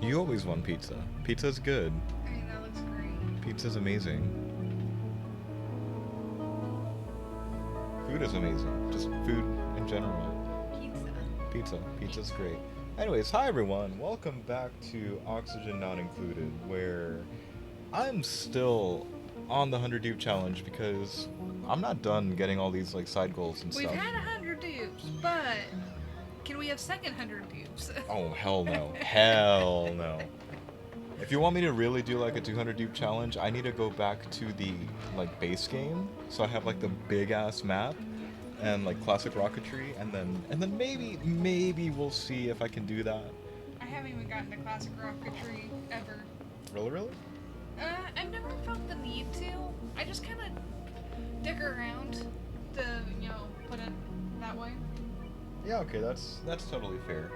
You always want pizza. Pizza's good. I mean, that looks great. Pizza's amazing. Food is amazing. Just food in general. Pizza. Pizza's great. Anyways, hi everyone. Welcome back to Oxygen Not Included, where I'm still on the 100 dupe challenge because I'm not done getting all these like side goals and We've stuff. had 100 dupes, but can we have second 100 dupes? Oh, hell no. Hell no. If you want me to really do like a 200 dupe challenge, I need to go back to the like base game. So I have like the big ass map and like classic rocketry, and then maybe we'll see if I can do that. I haven't even gotten to classic rocketry ever. Really? I've never felt the need to. I just kind of dick around to, put it that way. Yeah, okay, that's totally fair.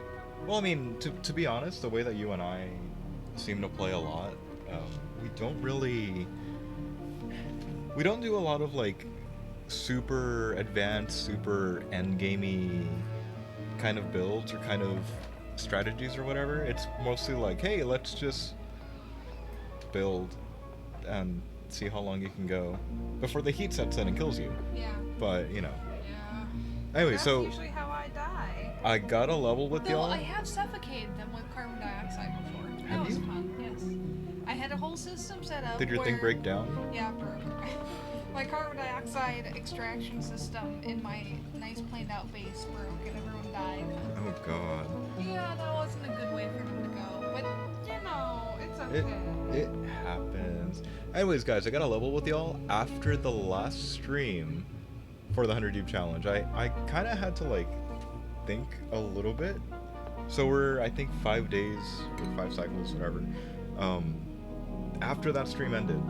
Well, I mean, to be honest, the way that you and I seem to play a lot, we don't really we don't do a lot of like super advanced, super endgamey kind of builds or kind of strategies or whatever. It's mostly like, hey, let's just build and see how long you can go before the heat sets in and kills you. Yeah. But Yeah. anyway, That's so usually how I die. I got a level with Though y'all. I have suffocated them with carbon dioxide before. Have That was you? fun, yes. I had a whole system set up. Did your thing where- break down? Yeah, it broke. My carbon dioxide extraction system in my nice planned out base broke and everyone died. Oh god. Yeah, that wasn't a good way for them to go. But, it's okay. It happens. Anyways, guys, I got a level with y'all after the last stream for the 100 Deep Challenge. I kind of had to, like, think a little bit. So we're, I think, 5 days, or 5 cycles, whatever, after that stream ended.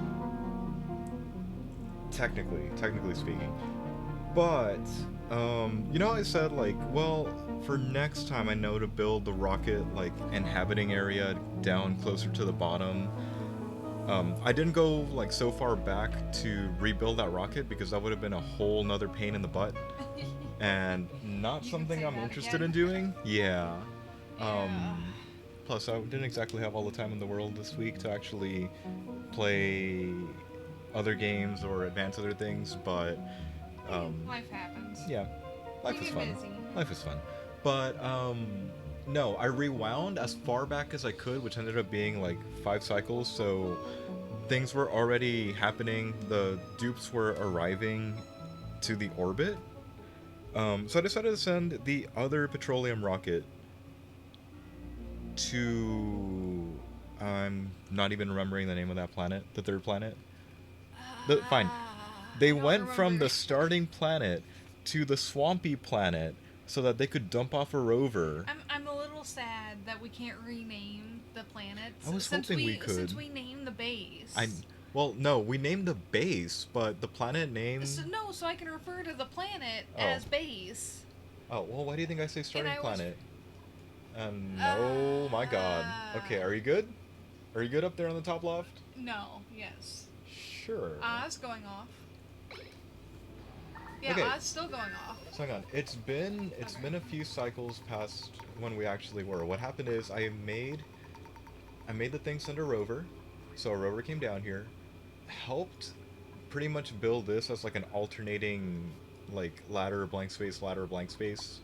Technically speaking. But, I said, like, well, for next time I know to build the rocket, like, inhabiting area down closer to the bottom. I didn't go, like, so far back to rebuild that rocket because that would have been a whole nother pain in the butt. And not You can something say I'm that interested again. in doing. Yeah. Yeah. Plus, I didn't exactly have all the time in the world this week to actually play other games or advance other things, but Life happens. yeah, life You is get fun. busy. Life is fun. But no, I rewound as far back as I could, which ended up being like 5 cycles. So things were already happening. The dupes were arriving to the orbit. So I decided to send the other petroleum rocket to. I'm not even remembering the name of that planet, the third planet. Fine. They I don't went from remember. the starting planet to the swampy planet so that they could dump off a rover. I'm a little sad that we can't rename the planets. I was since hoping we could. Since we named the base. Well, no, we named the base, but the planet name. So I can refer to the planet Oh. as base. Oh, well, why do you think I say starting I was- planet? Oh my god. Okay, are you good? Are you good up there on the top left? No, yes. Sure. Oz going off. Yeah, Okay. Oz still going off. So hang on. It's been a few cycles past when we actually were. What happened is I made the thing send a rover. So a rover came down here, helped pretty much build this as like an alternating like ladder blank space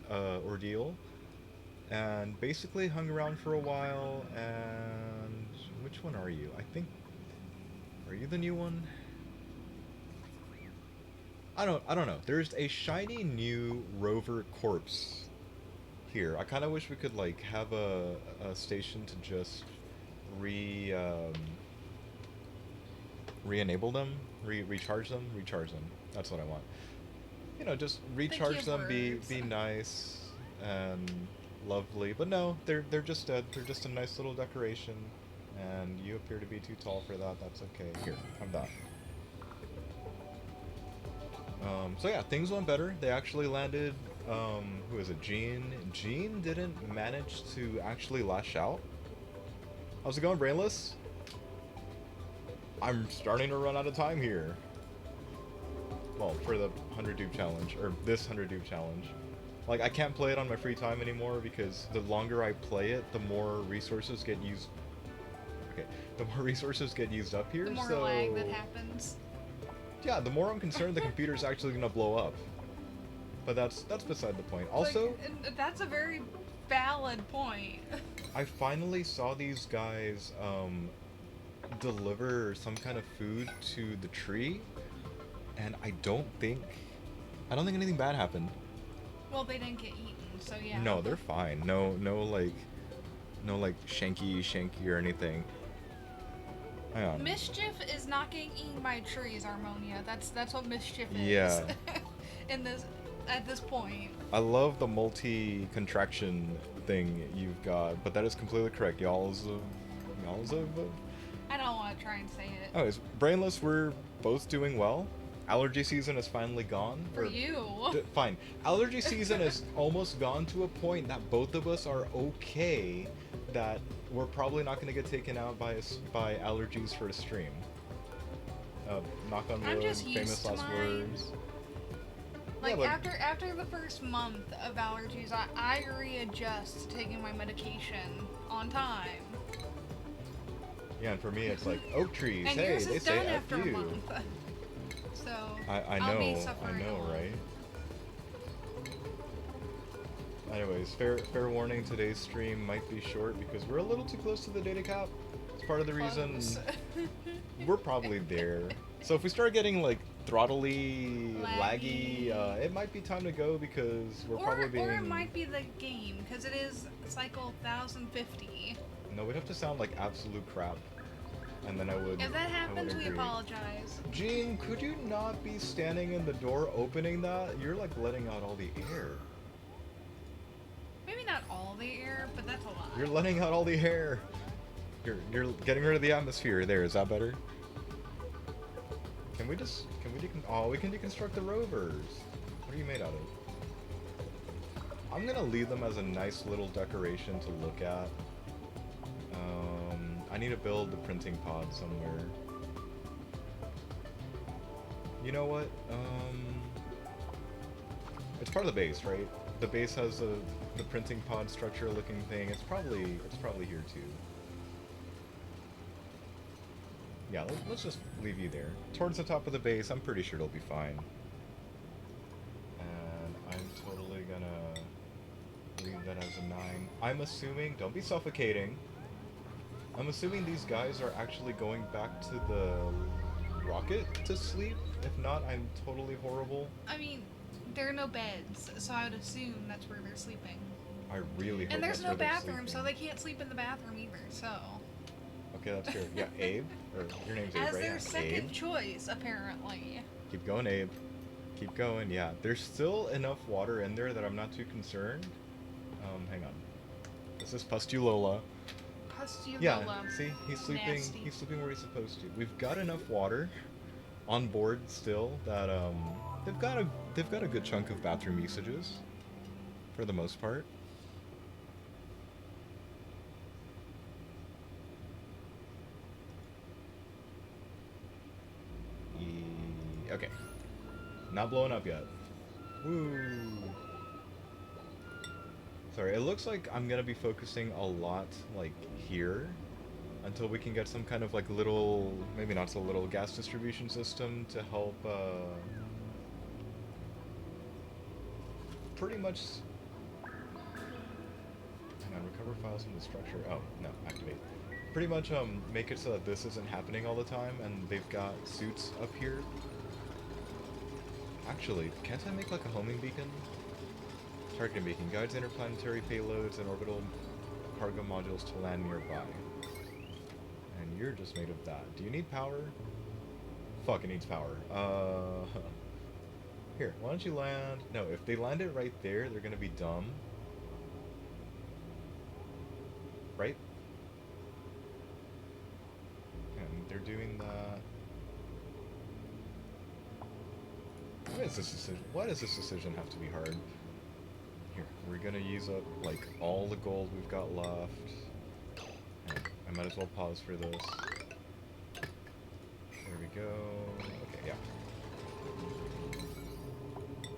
ordeal, and basically hung around for a while. And which one are you? I think, are you the new one? I don't know. There's a shiny new rover corpse here. I kind of wish we could like have a station to just re-enable them, recharge them. That's what I want. Just recharge them, be nice and lovely. But no, they're just dead. They're just a nice little decoration, and you appear to be too tall for that. That's okay. Here, have that. So yeah, things went better. They actually landed, who is it, Gene? Gene didn't manage to actually lash out. How's it going, Brainless? I'm starting to run out of time here. Well, for the 100 dupe challenge, or this 100 dupe challenge. Like, I can't play it on my free time anymore because the longer I play it, the more resources get used Okay, the more resources get used up here, The more so lag that happens. yeah, the more I'm concerned the computer's actually gonna blow up. But that's beside the point. Also, Like, and that's a very valid point. I finally saw these guys deliver some kind of food to the tree, and I don't think anything bad happened. Well, they didn't get eaten, so yeah. No, they're fine. No like shanky or anything. Hang on. Mischief is not getting eaten by trees, Harmonia. That's what mischief is. Yeah. At this point. I love the multi-contraction thing you've got, but that is completely correct. Y'all's of. I don't want to try and say it. Anyways, Brainless, we're both doing well. Allergy season is finally gone. For you. Fine. Allergy season is almost gone to a point that both of us are okay that we're probably not going to get taken out by allergies for a stream. Knock on I'm wood, just used famous to last mine. words. Like, Yeah, but- after the first month of allergies, I readjust to taking my medication on time. Yeah, and for me it's like oak trees. And Hey, yours they is say done F after a you. month. So I I'll be know, suffering I know, alone. right? Anyways, fair warning, today's stream might be short because we're a little too close to the data cap. It's part of the reason Close. we're probably there. So if we start getting like throttly, laggy, Laggy. it might be time to go because we're probably being. Or it might be the game, because it is cycle 1050. No, we'd have to sound like absolute crap, and then I would. If that happens, I would we agree. apologize. Gene, could you not be standing in the door opening that? You're like letting out all the air. Maybe not all the air, but that's a lot. You're letting out all the air. You're getting rid of the atmosphere. There, is that better? Can we oh, we can deconstruct the rovers. What are you made out of? I'm gonna leave them as a nice little decoration to look at. I need to build the printing pod somewhere. You know what? It's part of the base, right? The base has the printing pod structure looking thing. It's probably here too. Yeah, let's just leave you there. Towards the top of the base, I'm pretty sure it'll be fine. And I'm totally gonna leave that as a 9. I'm assuming, don't be suffocating. I'm assuming these guys are actually going back to the rocket to sleep. If not, I'm totally horrible. I mean, there are no beds, so I would assume that's where they're sleeping. I really hope And there's that's no where they're bathroom, so sleeping. they can't sleep in the bathroom either, so. Okay, that's fair. Yeah, Abe? Or your name's Abe, As right? their Yeah, second Abe. choice, apparently. Keep going, Abe. Keep going, yeah. There's still enough water in there that I'm not too concerned. Hang on. This is Pustulola. Pustulola. Yeah, see? He's sleeping Nasty. he's sleeping where he's supposed to. We've got enough water on board still that they've got a good chunk of bathroom usages for the most part. Okay. Not blowing up yet. Woo! Sorry, it looks like I'm gonna be focusing a lot, like, here, until we can get some kind of, like, little, maybe not so little, gas distribution system to help, pretty much... Hang on, recover files from the structure. Oh, no, activate. Pretty much, make it so that this isn't happening all the time, and they've got suits up here. Actually, can't I make, like, a homing beacon? Targeting beacon guides interplanetary payloads and orbital cargo modules to land nearby. And you're just made of that. Do you need power? Fuck, it needs power. Here, why don't you land... No, if they land it right there, they're gonna be dumb. Right? And they're doing that... Why does this decision have to be hard? Here, we're gonna use up, like, all the gold we've got left. I might as well pause for this. There we go. Okay, yeah.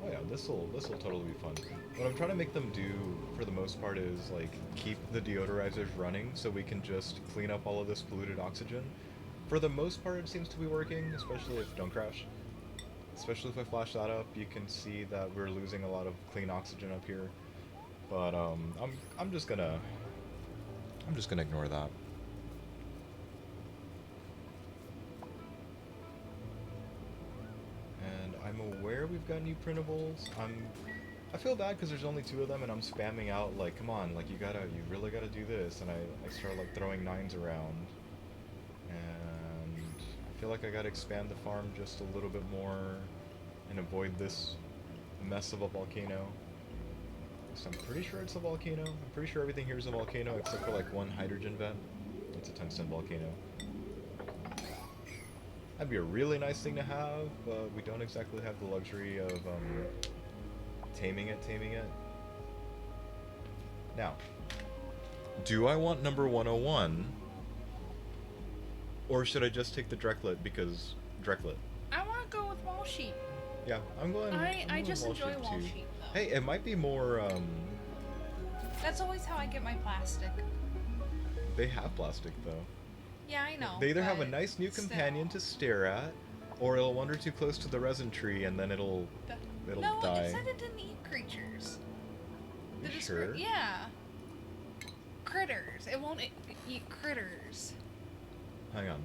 Oh yeah, this'll totally be fun. What I'm trying to make them do, for the most part, is like keep the deodorizers running so we can just clean up all of this polluted oxygen. For the most part, it seems to be working, especially if don't crash. Especially if I flash that up, you can see that we're losing a lot of clean oxygen up here. But I'm just gonna ignore that. And I'm aware we've got new printables. I feel bad because there's only 2 of them, and I'm spamming out like, come on, like you really gotta do this, and I start like throwing 9s around, and I feel like I gotta expand the farm just a little bit more and avoid this mess of a volcano. So I'm pretty sure it's a volcano. I'm pretty sure everything here is a volcano except for like 1 hydrogen vent. It's a tungsten volcano. That'd be a really nice thing to have, but we don't exactly have the luxury of taming it. Now, do I want number 101, or should I just take the Drecklet because Drecklet? I want to go with wall sheet. Yeah, I'm going. I just wall enjoy sheet wall too. sheet though. Hey, it might be more. That's always how I get my plastic. They have plastic though. Yeah, I know. They either have a but nice new still. companion to stare at, or it'll wander too close to the resin tree and then it'll No, die. it said it didn't eat creatures. You The sure? Yeah. Critters. It won't eat critters. Hang on.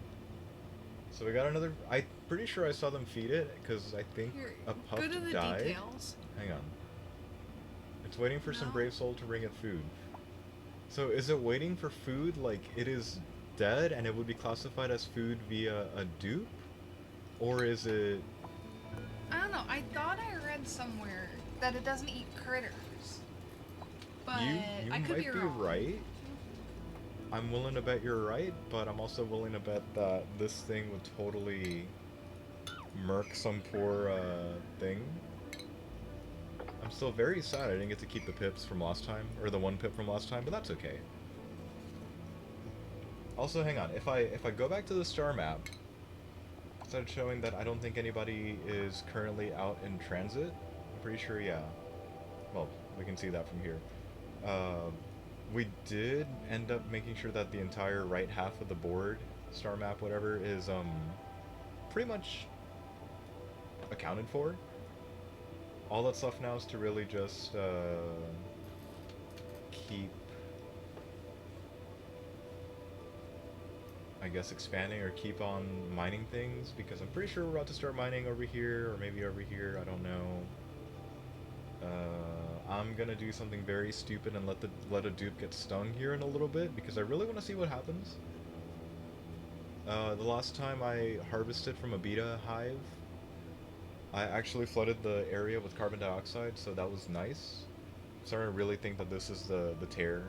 So we got another. I'm pretty sure I saw them feed it because I think Here, a pup go to the died. details. Hang on. It's waiting for some No. brave soul to bring it food. So is it waiting for food like it is dead and it would be classified as food via a dupe? Or is it... I don't know. I thought I read somewhere that it doesn't eat critters. But you I could might be wrong. right. I'm willing to bet you're right, but I'm also willing to bet that this thing would totally murk some poor thing. I'm still very sad I didn't get to keep the pips from last time, or the 1 pip from last time, but that's okay. Also, hang on, if I go back to the star map, instead of showing that I don't think anybody is currently out in transit, I'm pretty sure, yeah. Well, we can see that from here. We did end up making sure that the entire right half of the board, star map, whatever, is pretty much accounted for. All that's left now is to really just keep, I guess, expanding or keep on mining things, because I'm pretty sure we're about to start mining over here, or maybe over here, I don't know. I'm gonna do something very stupid and let a dupe get stung here in a little bit, because I really want to see what happens. The last time I harvested from a beta hive, I actually flooded the area with carbon dioxide, so that was nice. I'm starting to really think that this is the tear,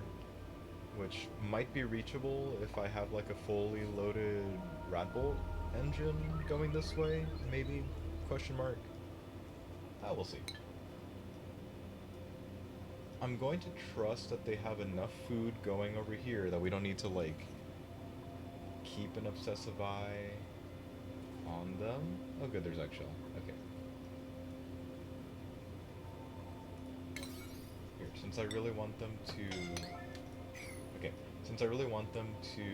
which might be reachable if I have like a fully loaded Radbolt engine going this way, maybe, question mark. We'll see. I'm going to trust that they have enough food going over here that we don't need to like keep an obsessive eye on them. Oh good, there's eggshell. Okay. Here, since I really want them to... Okay, since I really want them to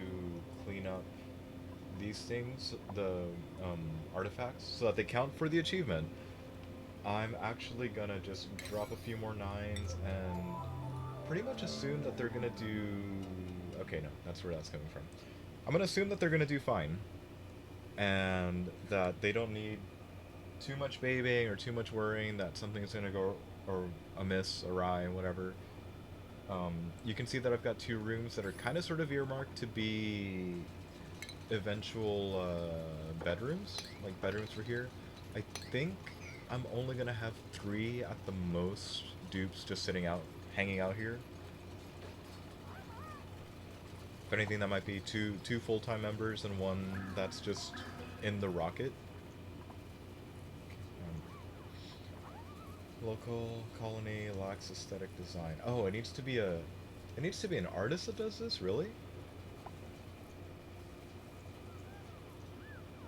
clean up these things, the artifacts, so that they count for the achievement, I'm actually gonna just drop a few more 9s and pretty much assume that they're gonna do... Okay, no, that's where that's coming from. I'm gonna assume that they're gonna do fine, and that they don't need too much babying or too much worrying that something's gonna go or amiss, awry, whatever. You can see that I've got 2 rooms that are kind of sort of earmarked to be eventual bedrooms, like bedrooms for here. I think I'm only gonna have 3 at the most dupes just sitting out, hanging out here. If anything, that might be two full-time members and 1 that's just in the rocket. Local colony lacks aesthetic design. Oh, it needs to be an artist that does this, really?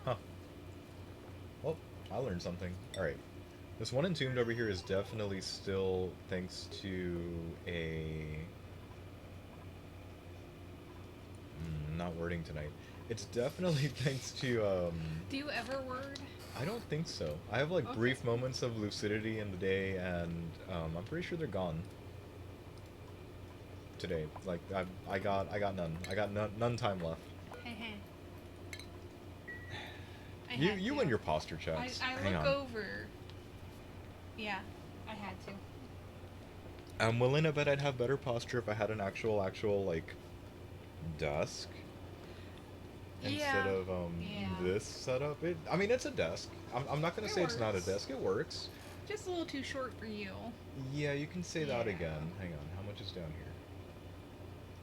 Huh. Well, I learned something. All right. This one entombed over here is definitely still thanks to a... not wording tonight. It's definitely thanks to, Do you ever word? I don't think so. I have, like, Okay. brief moments of lucidity in the day, and, I'm pretty sure they're gone. Today. Like, I got none. I got none time left. Heh. I You, had you to. and your posture checks. I Hang look on. over. Yeah, I had to. I'm willing to bet I'd have better posture if I had an actual, like, desk. Instead Yeah. of Yeah. this setup. I mean, it's a desk. I'm not gonna It say it's not a works. desk. It works. Just a little too short for you. Yeah, you can say that Yeah. again. Hang on, how much is down here?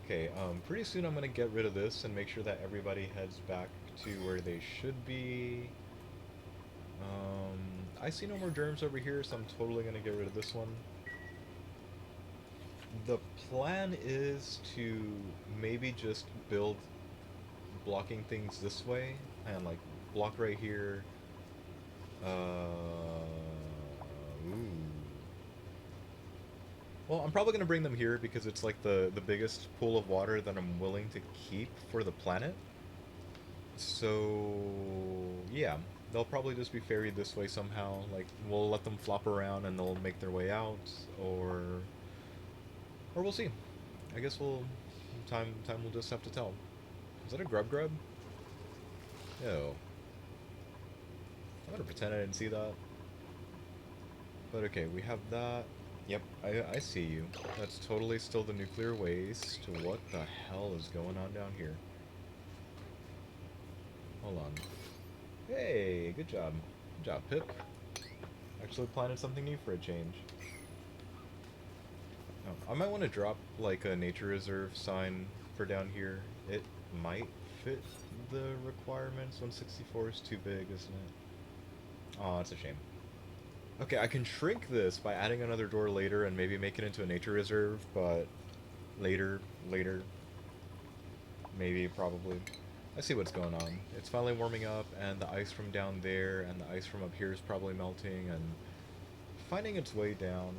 Okay, pretty soon I'm gonna get rid of this and make sure that everybody heads back to where they should be. I see no more germs over here, so I'm totally gonna get rid of this one. The plan is to maybe just build blocking things this way and like block right here. Ooh. Well, I'm probably gonna bring them here because it's like the biggest pool of water that I'm willing to keep for the planet. So yeah, they'll probably just be ferried this way somehow. Like we'll let them flop around and they'll make their way out, or we'll see. I guess we'll time will just have to tell. Is that a grub grub? No. I'm gonna pretend I didn't see that. But okay, we have that. Yep, I see you. That's totally still the nuclear waste. What the hell is going on down here? Hold on. Hey, good job. Good job, Pip. Actually planted something new for a change. Oh, I might want to drop like a nature reserve sign for down here. It might fit the requirements. 164 is too big, isn't it? Oh, that's a shame. Okay, I can shrink this by adding another door later and maybe make it into a nature reserve, but later, maybe, probably. I see what's going on. It's finally warming up, and the ice from down there and the ice from up here is probably melting and finding its way down.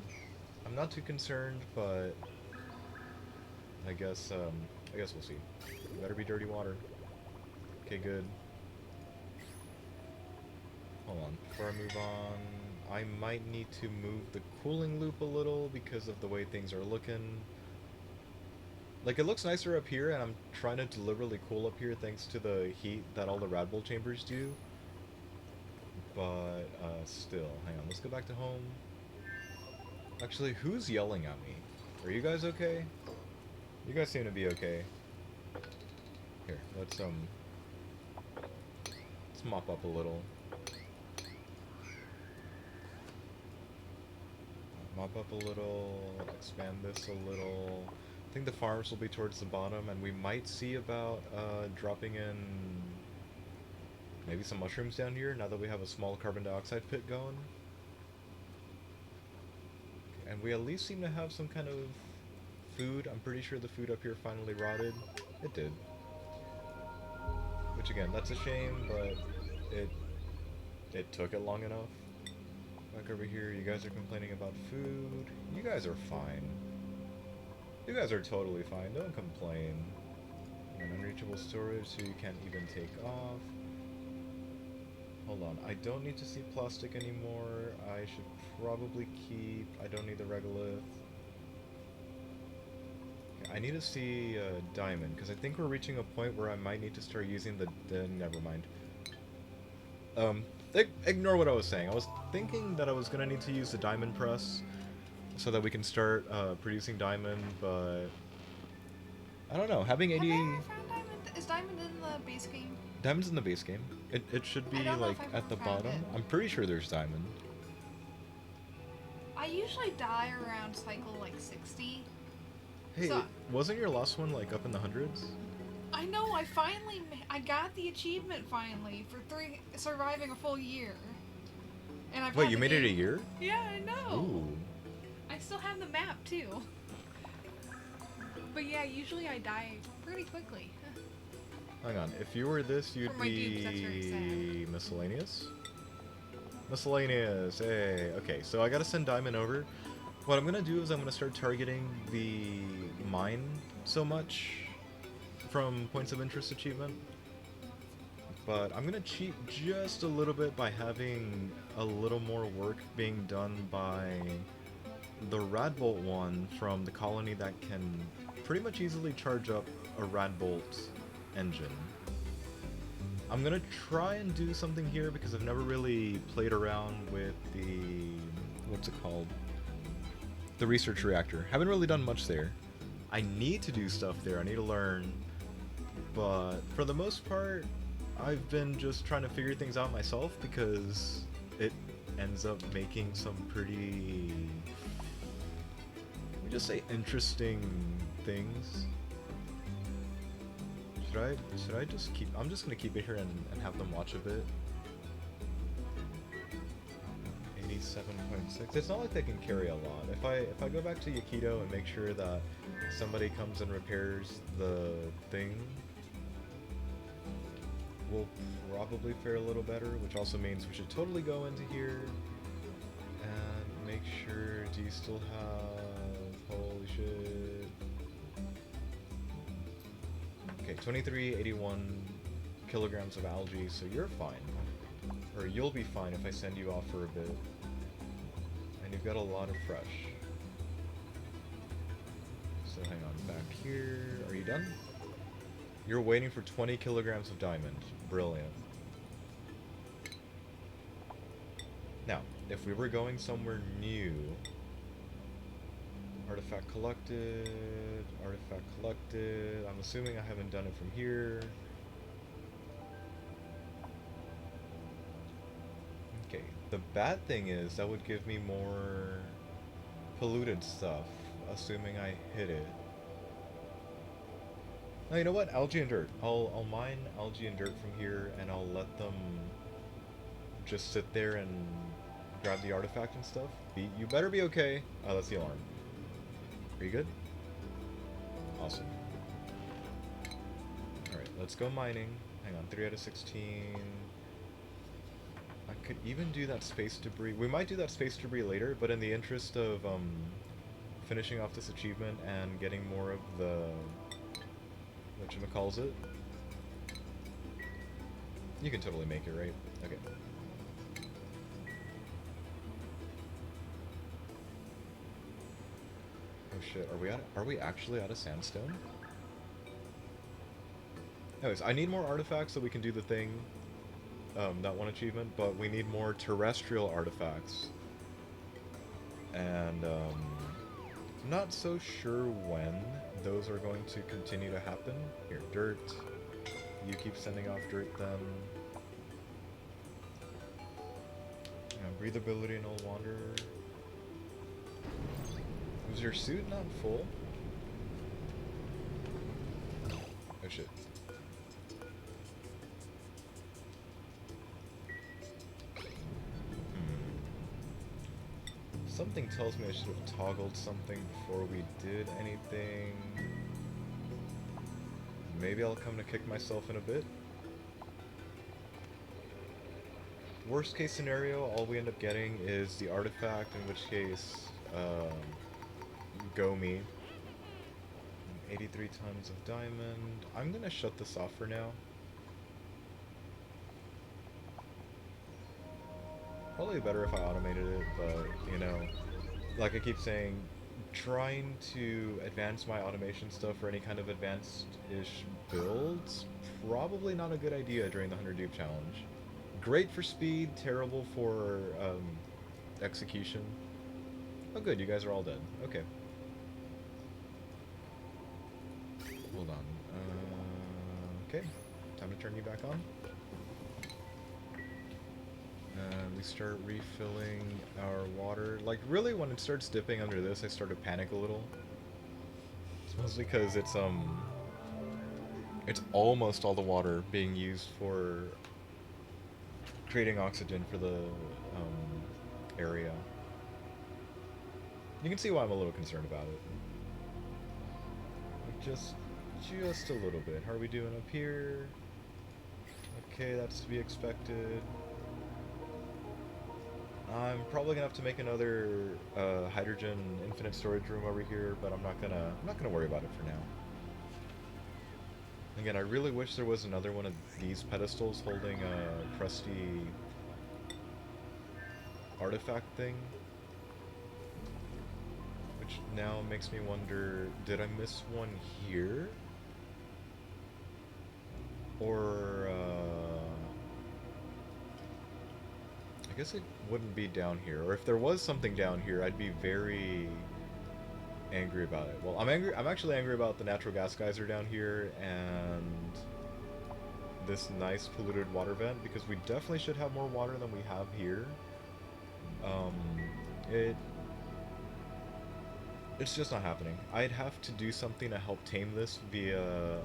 I'm not too concerned, but I guess we'll see. Better be dirty water. Okay, good. Hold on. Before I move on, I might need to move the cooling loop a little because of the way things are looking. Like, it looks nicer up here, and I'm trying to deliberately cool up here thanks to the heat that all the Rad Bull chambers do. But, still. Hang on, let's go back to home. Actually, who's yelling at me? Are you guys okay? You guys seem to be okay. Here, let's mop up a little. Mop up a little, expand this a little. I think the farms will be towards the bottom, and we might see about dropping in maybe some mushrooms down here now that we have a small carbon dioxide pit going. Okay, and we at least seem to have some kind of food. I'm pretty sure the food up here finally rotted. It did. Which again, that's a shame, but it took it long enough. Back over here, you guys are complaining about food. You guys are fine. You guys are totally fine, don't complain. And unreachable storage, so you can't even take off. Hold on, I don't need to see plastic anymore. I should probably keep... I don't need the regolith. Okay, I need to see diamond, because I think we're reaching a point where I might need to start using the never mind. Ignore what I was saying. I was thinking that I was gonna need to use the diamond press so that we can start producing diamond, but I don't know. Having 80 Have I ever found diamond? Is diamond in the base game? diamond's in the base game. It should be I don't know like if I've at the ever found bottom. it. I'm pretty sure there's diamond. I usually die around cycle like 60. Hey, So- wasn't your last one like up in the hundreds? I know. I got the achievement finally for surviving a full year. And I've Wait, had you the made it a game- year? Yeah, I know. Ooh. I still have the map too. But yeah, usually I die pretty quickly. Hang on. If you were this, you'd For my dupes, that's very be miscellaneous. Miscellaneous. Hey. Okay, so I gotta send Diamond over. What I'm gonna do is I'm gonna start targeting the mine so much from points of interest achievement. But I'm gonna cheat just a little bit by having a little more work being done by the Radbolt one from the colony that can pretty much easily charge up a Radbolt engine. I'm gonna try and do something here because I've never really played around with the... what's it called? The research reactor. Haven't really done much there. I need to do stuff there, I need to learn, but for the most part, I've been just trying to figure things out myself because it ends up making some pretty, let me just say, interesting things. Should I just keep, I'm just gonna keep it here and have them watch a bit. 87.6. It's not like they can carry a lot. If I go back to Yakido and make sure that somebody comes and repairs the thing, we'll probably fare a little better, which also means we should totally go into here and make sure, do you still have, holy shit. Okay, 2381 kilograms of algae, so you're fine. Or you'll be fine if I send you off for a bit. And you've got a lot of fresh. So hang on, back here. Are you done? You're waiting for 20 kilograms of diamond. Brilliant. Now, if we were going somewhere new... Artifact collected, artifact collected. I'm assuming I haven't done it from here. Okay, the bad thing is that would give me more polluted stuff, assuming I hit it. No, you know what? Algae and dirt. I'll mine algae and dirt from here, and I'll let them just sit there and grab the artifact and stuff. You better be okay. Oh, that's the alarm. Are you good? Awesome. Alright, let's go mining. Hang on, 3 out of 16. I could even do that space debris. We might do that space debris later, but in the interest of finishing off this achievement and getting more of the... whatchamacallit? You can totally make it, right? Okay. Oh shit, are we actually out of sandstone? Anyways, I need more artifacts so we can do the thing, that one achievement, but we need more terrestrial artifacts. And, I'm not so sure when those are going to continue to happen. Here, dirt. You keep sending off dirt then. Breathability no longer. Was your suit not full? Oh shit. Something tells me I should have toggled something before we did anything. Maybe I'll come to kick myself in a bit. Worst case scenario, all we end up getting is the artifact, in which case, go me. 83 tons of diamond. I'm gonna shut this off for now. Probably better if I automated it, but, you know, like I keep saying, trying to advance my automation stuff for any kind of advanced-ish builds, probably not a good idea during the 100 Dupe challenge. Great for speed, terrible for execution. Oh good, you guys are all dead. Okay. Hold on. Okay, time to turn you back on. And we start refilling our water. Like, really, when it starts dipping under this, I start to panic a little. It's mostly because it's almost all the water being used for creating oxygen for the area. You can see why I'm a little concerned about it. Just a little bit. How are we doing up here? Okay, that's to be expected. I'm probably gonna have to make another hydrogen infinite storage room over here, but I'm not gonna worry about it for now. Again, I really wish there was another one of these pedestals holding a crusty artifact thing. Which now makes me wonder, did I miss one here? Or, I guess it wouldn't be down here. Or if there was something down here, I'd be very angry about it. Well, I'm actually angry about the natural gas geyser down here and this nice polluted water vent, because we definitely should have more water than we have here. Um, it It's just not happening. I'd have to do something to help tame this via,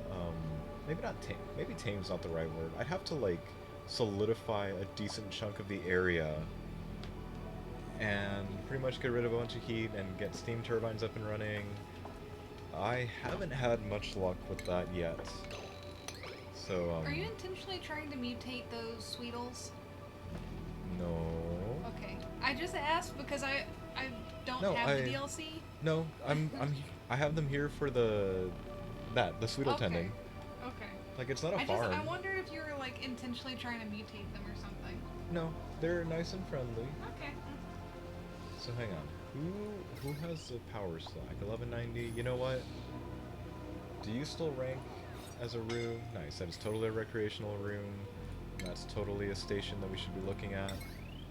maybe not tame, maybe tame's not the right word. I'd have to, like, solidify a decent chunk of the area and pretty much get rid of a bunch of heat and get steam turbines up and running. I haven't had much luck with that yet. So, Are you intentionally trying to mutate those Sweetles? no. Okay. I just asked because I don't No, have the DLC. no, I have them here for the Sweetle Okay. tending. Okay. Like, it's not a farm. I wonder if you're like intentionally trying to mutate them or something. No, they're nice and friendly. Okay. So hang on. Who has the power slack? 1190. You know what? Do you still rank as a room? Nice. That is totally a recreational room. That's totally a station that we should be looking at.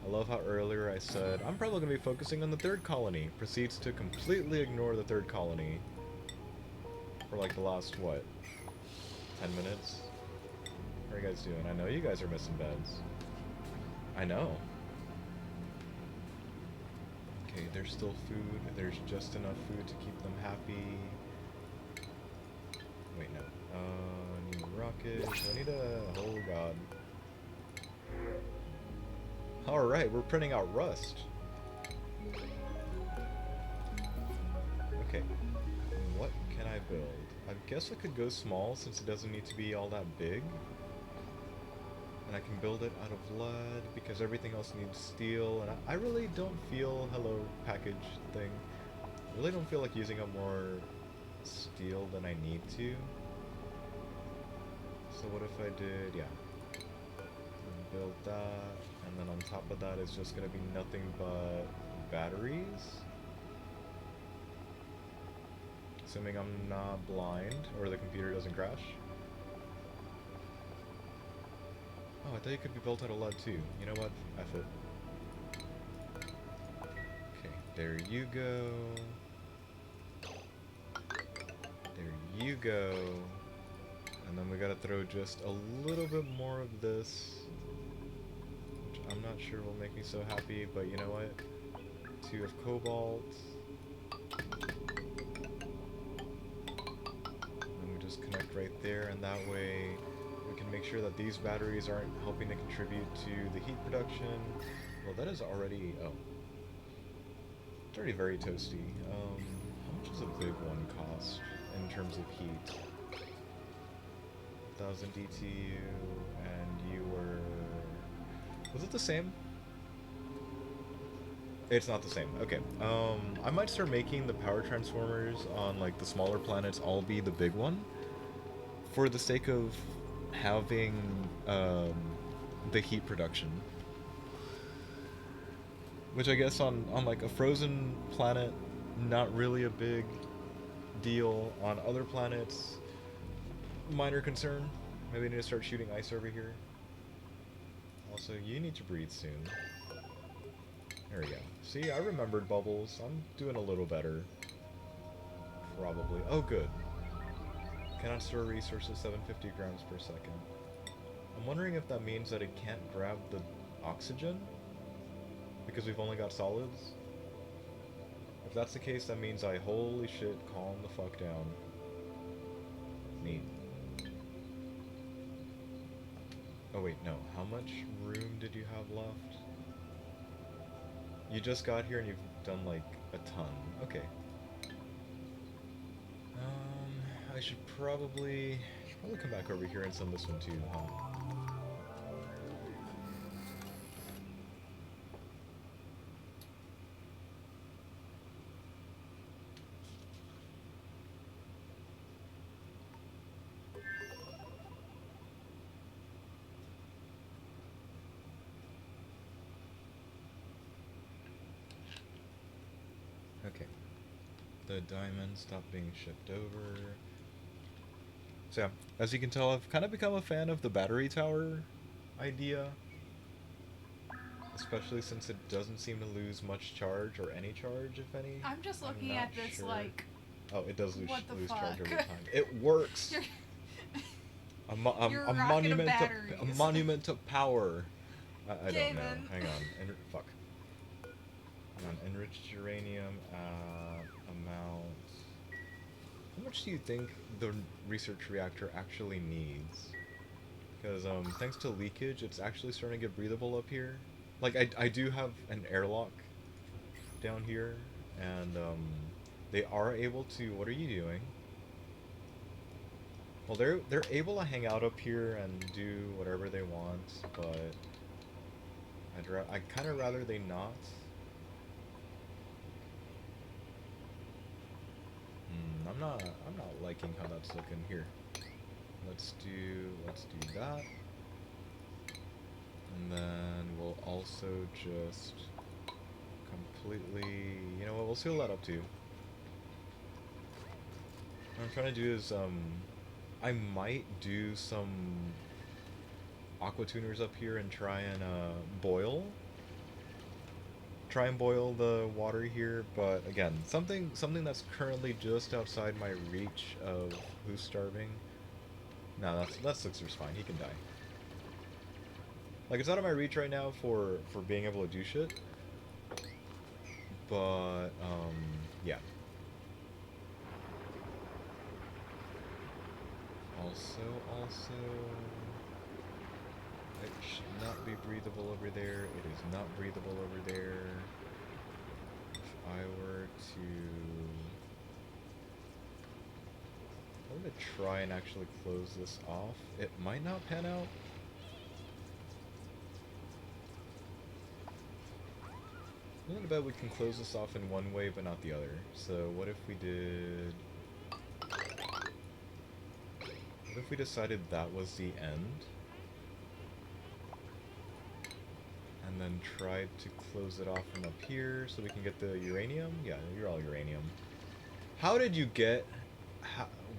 I love how earlier I said, I'm probably going to be focusing on the third colony. Proceeds to completely ignore the third colony. For like the last, what? 10 minutes? How are you guys doing? I know you guys are missing beds. I know. Okay, there's still food. There's just enough food to keep them happy. Wait, no. Need rockets. I need a... Oh, God. Alright, we're printing out rust. Okay. What can I build? I guess I could go small since it doesn't need to be all that big. And I can build it out of lead because everything else needs steel. And I really don't feel... Hello, package thing. I really don't feel like using up more steel than I need to. So what if I did... Yeah. Build that. And then on top of that is just going to be nothing but batteries. Assuming I'm not blind or the computer doesn't crash. Oh, I thought you could be built out of lead too. You know what? F it. Okay, there you go. There you go. And then we gotta throw just a little bit more of this. I'm not sure will make me so happy, but you know what? 2 of cobalt. And we just connect right there, and that way we can make sure that these batteries aren't helping to contribute to the heat production. Well, that is already... Oh. It's already very toasty. How much does a big one cost in terms of heat? 1000 DTU, and you were... Was it the same? It's not the same. Okay. I might start making the power transformers on like the smaller planets all be the big one, for the sake of having the heat production. Which I guess on like a frozen planet, not really a big deal. On other planets, minor concern. Maybe I need to start shooting ice over here. Also, you need to breathe soon. There we go. See, I remembered bubbles. I'm doing a little better. Probably. Oh, good. Cannot store resources 750 grams per second. I'm wondering if that means that it can't grab the oxygen? Because we've only got solids? If that's the case, that means I, holy shit, calm the fuck down. Neat. Oh wait, no. How much room did you have left? You just got here and you've done like a ton. Okay. I should probably come back over here and send this one too, huh? the diamonds stop being shipped over. So yeah, as you can tell, I've kind of become a fan of the battery tower idea. Especially since it doesn't seem to lose much charge, or any charge, if any. I'm just I'm looking not at this sure. like, Oh, it does what the lose fuck? charge over time. It works! You're, you're A rocking of monument to batteries. power. I Okay don't know. then. Hang on. Fuck. Hang on. Enriched uranium amount. How much do you think the research reactor actually needs? Because thanks to leakage, it's actually starting to get breathable up here. Like I do have an airlock down here, and they are able to. What are you doing? Well, they're able to hang out up here and do whatever they want, but I'd kind of rather they not. I'm not liking how that's looking here. Let's do that, and then we'll also just completely. You know what? We'll seal that up too. What I'm trying to do is I might do some aqua tuners up here and try and boil the water here, but again, something that's currently just outside my reach of who's starving. No, that Sixer's fine. He can die. Like, it's out of my reach right now for being able to do shit. But yeah. Also, it should not be breathable over there. It is not breathable over there. If I were to try and actually close this off, it might not pan out. I'm gonna bet we can close this off in one way, but not the other. So what if we did... What if we decided that was the end? And then tried to close it off from up here so we can get the uranium? Yeah, you're all uranium. How did you get...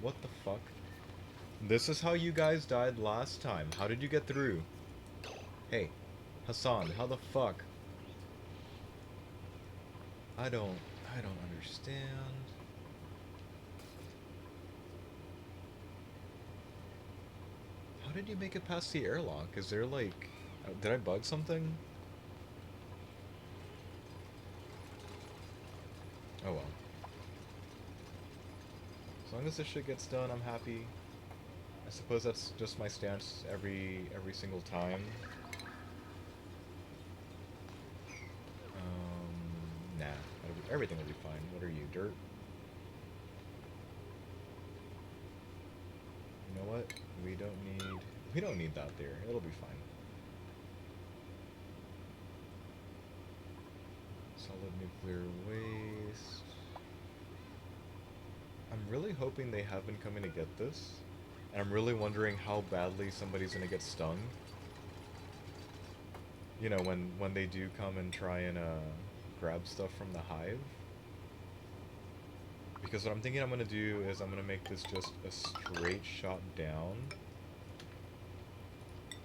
what the fuck? This is how you guys died last time. How did you get through? Hey, Hassan, how the fuck? I don't understand. How did you make it past the airlock? Is there like... did I bug something? Oh well. As long as this shit gets done, I'm happy. I suppose that's just my stance every single time. Nah. Everything will be fine. What are you, dirt? You know what? We don't need that there. It'll be fine. Solid nuclear waste. I'm really hoping they have been coming to get this. And I'm really wondering how badly somebody's gonna get stung. You know, when they do come and try and grab stuff from the hive. Because what I'm thinking I'm gonna do is I'm gonna make this just a straight shot down.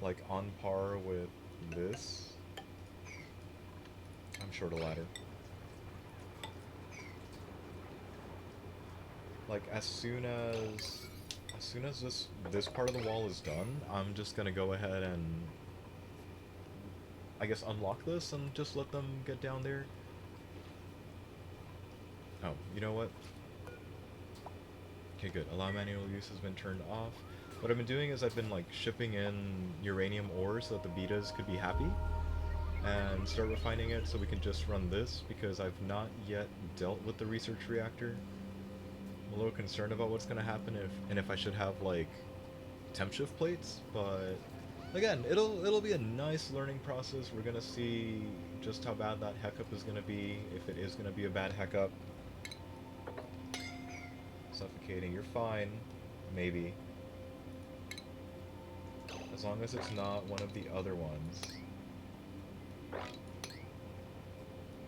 Like on par with this. I'm short a ladder. Like as soon as this part of the wall is done, I'm just gonna go ahead and I guess unlock this and just let them get down there. Oh, you know what? Okay, good. Allow manual use has been turned off. What I've been doing is I've been like shipping in uranium ore so that the betas could be happy and start refining it so we can just run this, because I've not yet dealt with the research reactor. I'm a little concerned about what's gonna happen if I should have like temp shift plates, but again, it'll be a nice learning process. We're gonna see just how bad that hiccup is gonna be, if it is gonna be a bad hiccup. Suffocating, you're fine, maybe. As long as it's not one of the other ones.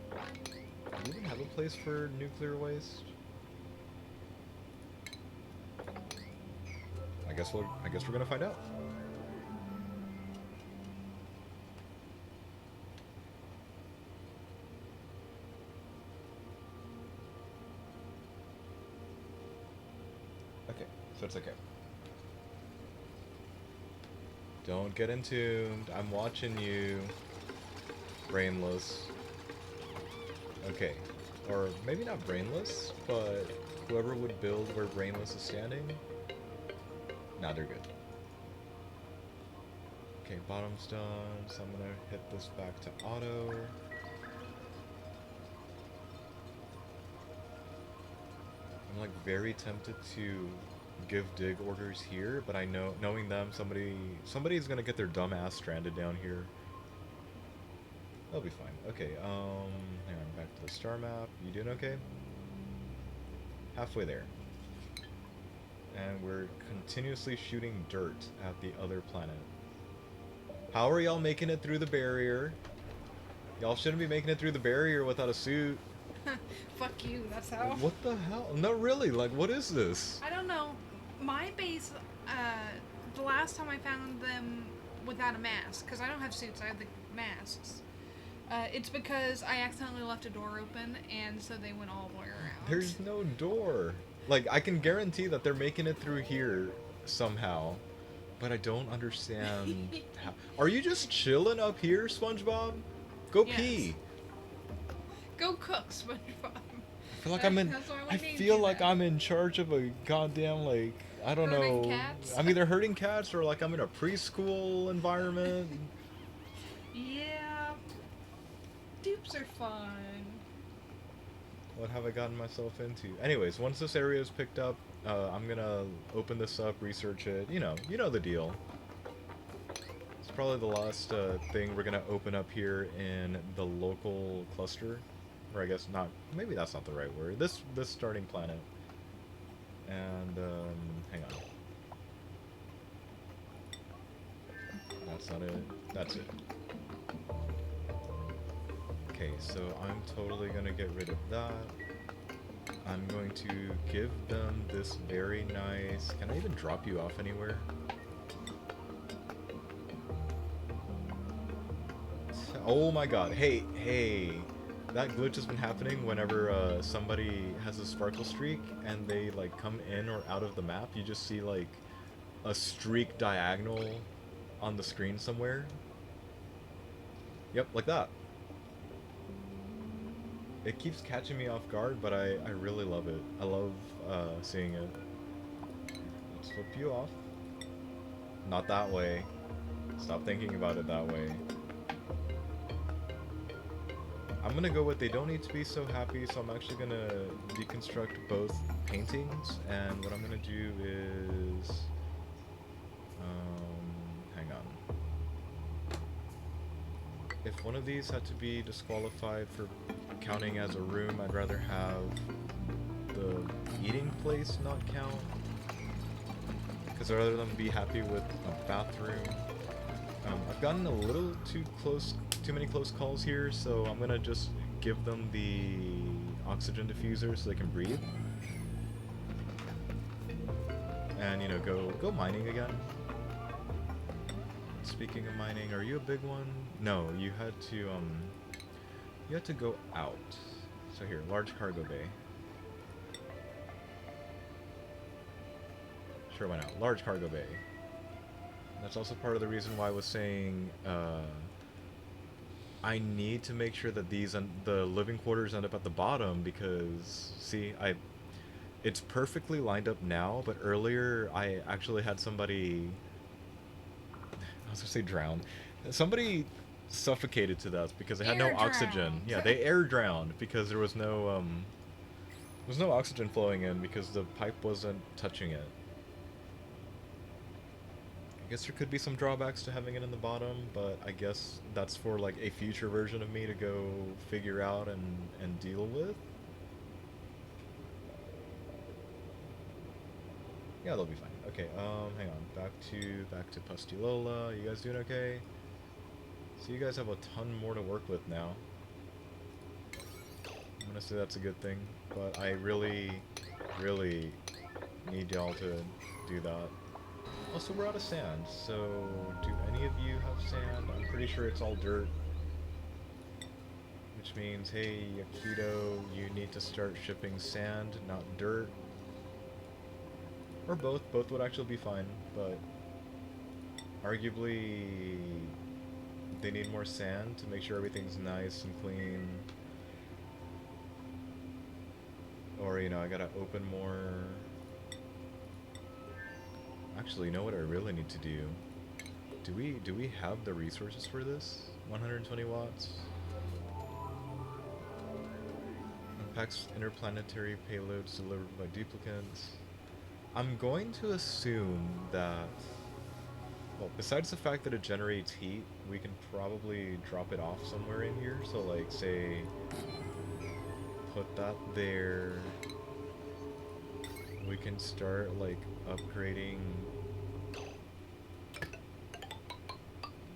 Do we even have a place for nuclear waste? I guess we're gonna find out. Okay, so it's okay. Don't get entombed. I'm watching you. Brainless. Okay. Or maybe not brainless, but whoever would build where brainless is standing. Nah, they're good. Okay, bottom's done, so I'm gonna hit this back to auto. I'm like very tempted to give dig orders here, but I know, knowing them, somebody's gonna get their dumb ass stranded down here. They'll be fine. Okay, hang on, back to the star map. You doing okay? Halfway there. And we're continuously shooting dirt at the other planet. How are y'all making it through the barrier? Y'all shouldn't be making it through the barrier without a suit. Fuck you, that's how. What the hell? No, really, like, what is this? I don't know. My base, the last time I found them without a mask, because I don't have suits, I have the masks. It's because I accidentally left a door open, and so they went all the way around. There's no door. Like, I can guarantee that they're making it through here somehow, but I don't understand how. Are you just chilling up here, SpongeBob? Go Yes. pee. Go cook, SpongeBob. I feel like I'm in. That's why I named feel you like that. I'm in charge of a goddamn, like, I don't Herding know. cats? I'm either herding cats or like I'm in a preschool environment. Yeah. Dupes are fun. What have I gotten myself into? Anyways, once this area is picked up, I'm gonna open this up, research it. You know the deal. It's probably the last thing we're gonna open up here in the local cluster, or I guess not. Maybe that's not the right word. This starting planet. And hang on. That's not it. That's it. Okay, so I'm totally gonna get rid of that. I'm going to give them this very nice... Can I even drop you off anywhere? Oh my god, hey! That glitch has been happening whenever somebody has a sparkle streak and they like come in or out of the map. You just see like a streak diagonal on the screen somewhere. Yep, like that. It keeps catching me off guard, but I really love it. I love seeing it. Let's flip you off. Not that way. Stop thinking about it that way. I'm gonna go with they don't need to be so happy, so I'm actually gonna deconstruct both paintings, and what I'm gonna do is... hang on. If one of these had to be disqualified for counting as a room, I'd rather have the eating place not count, because I'd rather them be happy with a bathroom. I've gotten a little too many close calls here, so I'm gonna just give them the oxygen diffuser so they can breathe. And, you know, go mining again. Speaking of mining, are you a big one? No, you had to go out. So here, large cargo bay. Sure, why not? Large cargo bay. That's also part of the reason why I was saying I need to make sure that the living quarters end up at the bottom, because see, it's perfectly lined up now, but earlier I actually had somebody, I was gonna say drown. Somebody suffocated to death because they had no Air oxygen. drowned. Yeah, they air drowned because there was no oxygen flowing in because the pipe wasn't touching it. I guess there could be some drawbacks to having it in the bottom, but I guess that's for like a future version of me to go figure out and deal with. Yeah, they'll be fine. Okay, hang on. Back to Pustulola. You guys doing okay? So you guys have a ton more to work with now. I'm gonna say that's a good thing, but I really need y'all to do that. Also, we're out of sand, so do any of you have sand? I'm pretty sure it's all dirt. Which means, hey, Akito, you need to start shipping sand, not dirt. Or both. Both would actually be fine, but arguably they need more sand to make sure everything's nice and clean. Or, you know, I gotta open more. Actually, you know what I really need to do? Do we have the resources for this? 120 watts? Unpacks interplanetary payloads delivered by duplicates. I'm going to assume that, well, besides the fact that it generates heat, we can probably drop it off somewhere in here. So, like, say, put that there. We can start, like, upgrading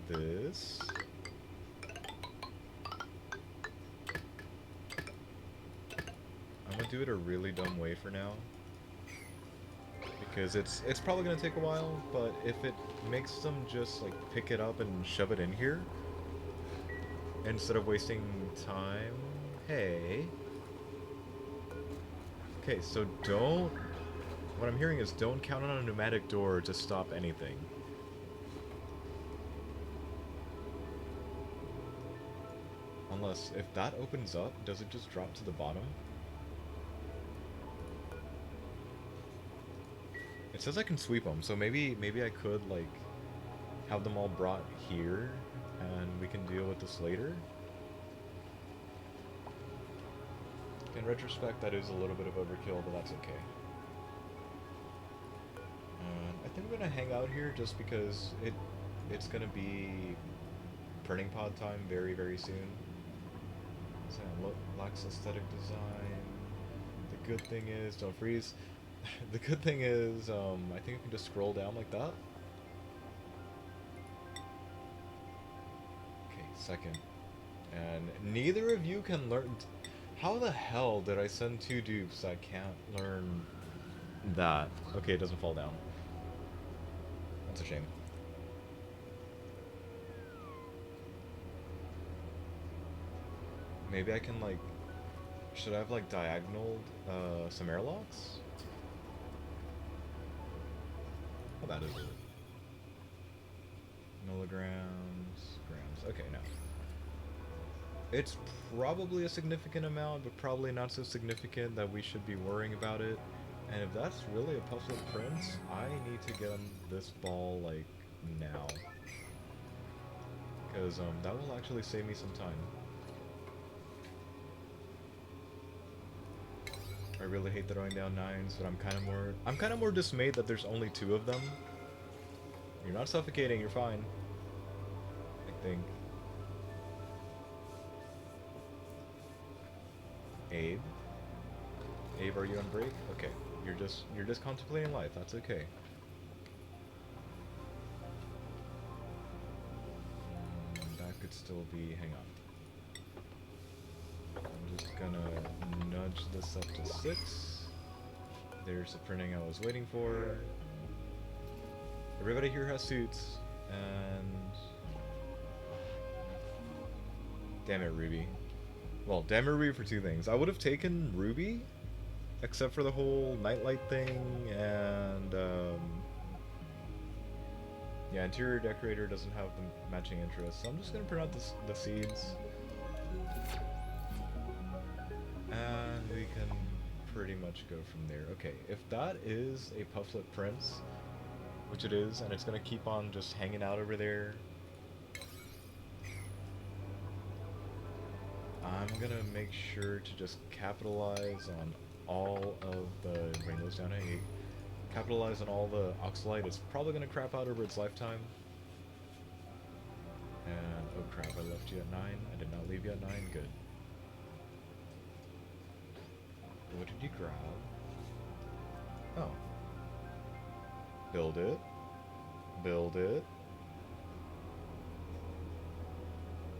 this. I'm gonna do it a really dumb way for now. Because it's probably gonna take a while, but if it makes them just like pick it up and shove it in here instead of wasting time. Hey. Okay, so don't, what I'm hearing is don't count on a pneumatic door to stop anything. Unless, if that opens up, does it just drop to the bottom? It says I can sweep them, so maybe I could, like, have them all brought here, and we can deal with this later. In retrospect, that is a little bit of overkill, but that's okay. I think we're gonna hang out here just because it's gonna be printing pod time very, very soon. So lacks aesthetic design. The good thing is, don't freeze. The good thing is, I think you can just scroll down like that. Okay, second. And neither of you can learn. How the hell did I send 2 dupes that can't learn that? Okay, it doesn't fall down. That's a shame. Maybe I can, like, should I have, like, diagonaled some airlocks? How bad is it? Milligrams, grams. Okay, no. It's probably a significant amount, but probably not so significant that we should be worrying about it. And if that's really a puzzle prince, I need to get on this ball, like, now. Because, that will actually save me some time. I really hate throwing down 9s, but I'm kind of more dismayed that there's only 2 of them. You're not suffocating, you're fine. I think. Abe? Abe, are you on break? Okay. You're just contemplating life, that's okay. That could still be, hang on. I'm just gonna nudge this up to 6. There's the printing I was waiting for. Everybody here has suits, and damn it, Ruby. Well, damn it, Ruby for 2 things. I would have taken Ruby, except for the whole nightlight thing, and yeah, interior decorator doesn't have the matching interests, so I'm just gonna print out the seeds. And we can pretty much go from there. Okay, if that is a Pufflet Prince, which it is, and it's gonna keep on just hanging out over there, I'm gonna make sure to just capitalize on all of the rainbows down at 8. Capitalize on all the oxalite. It's probably gonna crap out over its lifetime. And oh crap, I left you at 9. I did not leave you at 9. Good. What did you grab? Oh. Build it. Build it.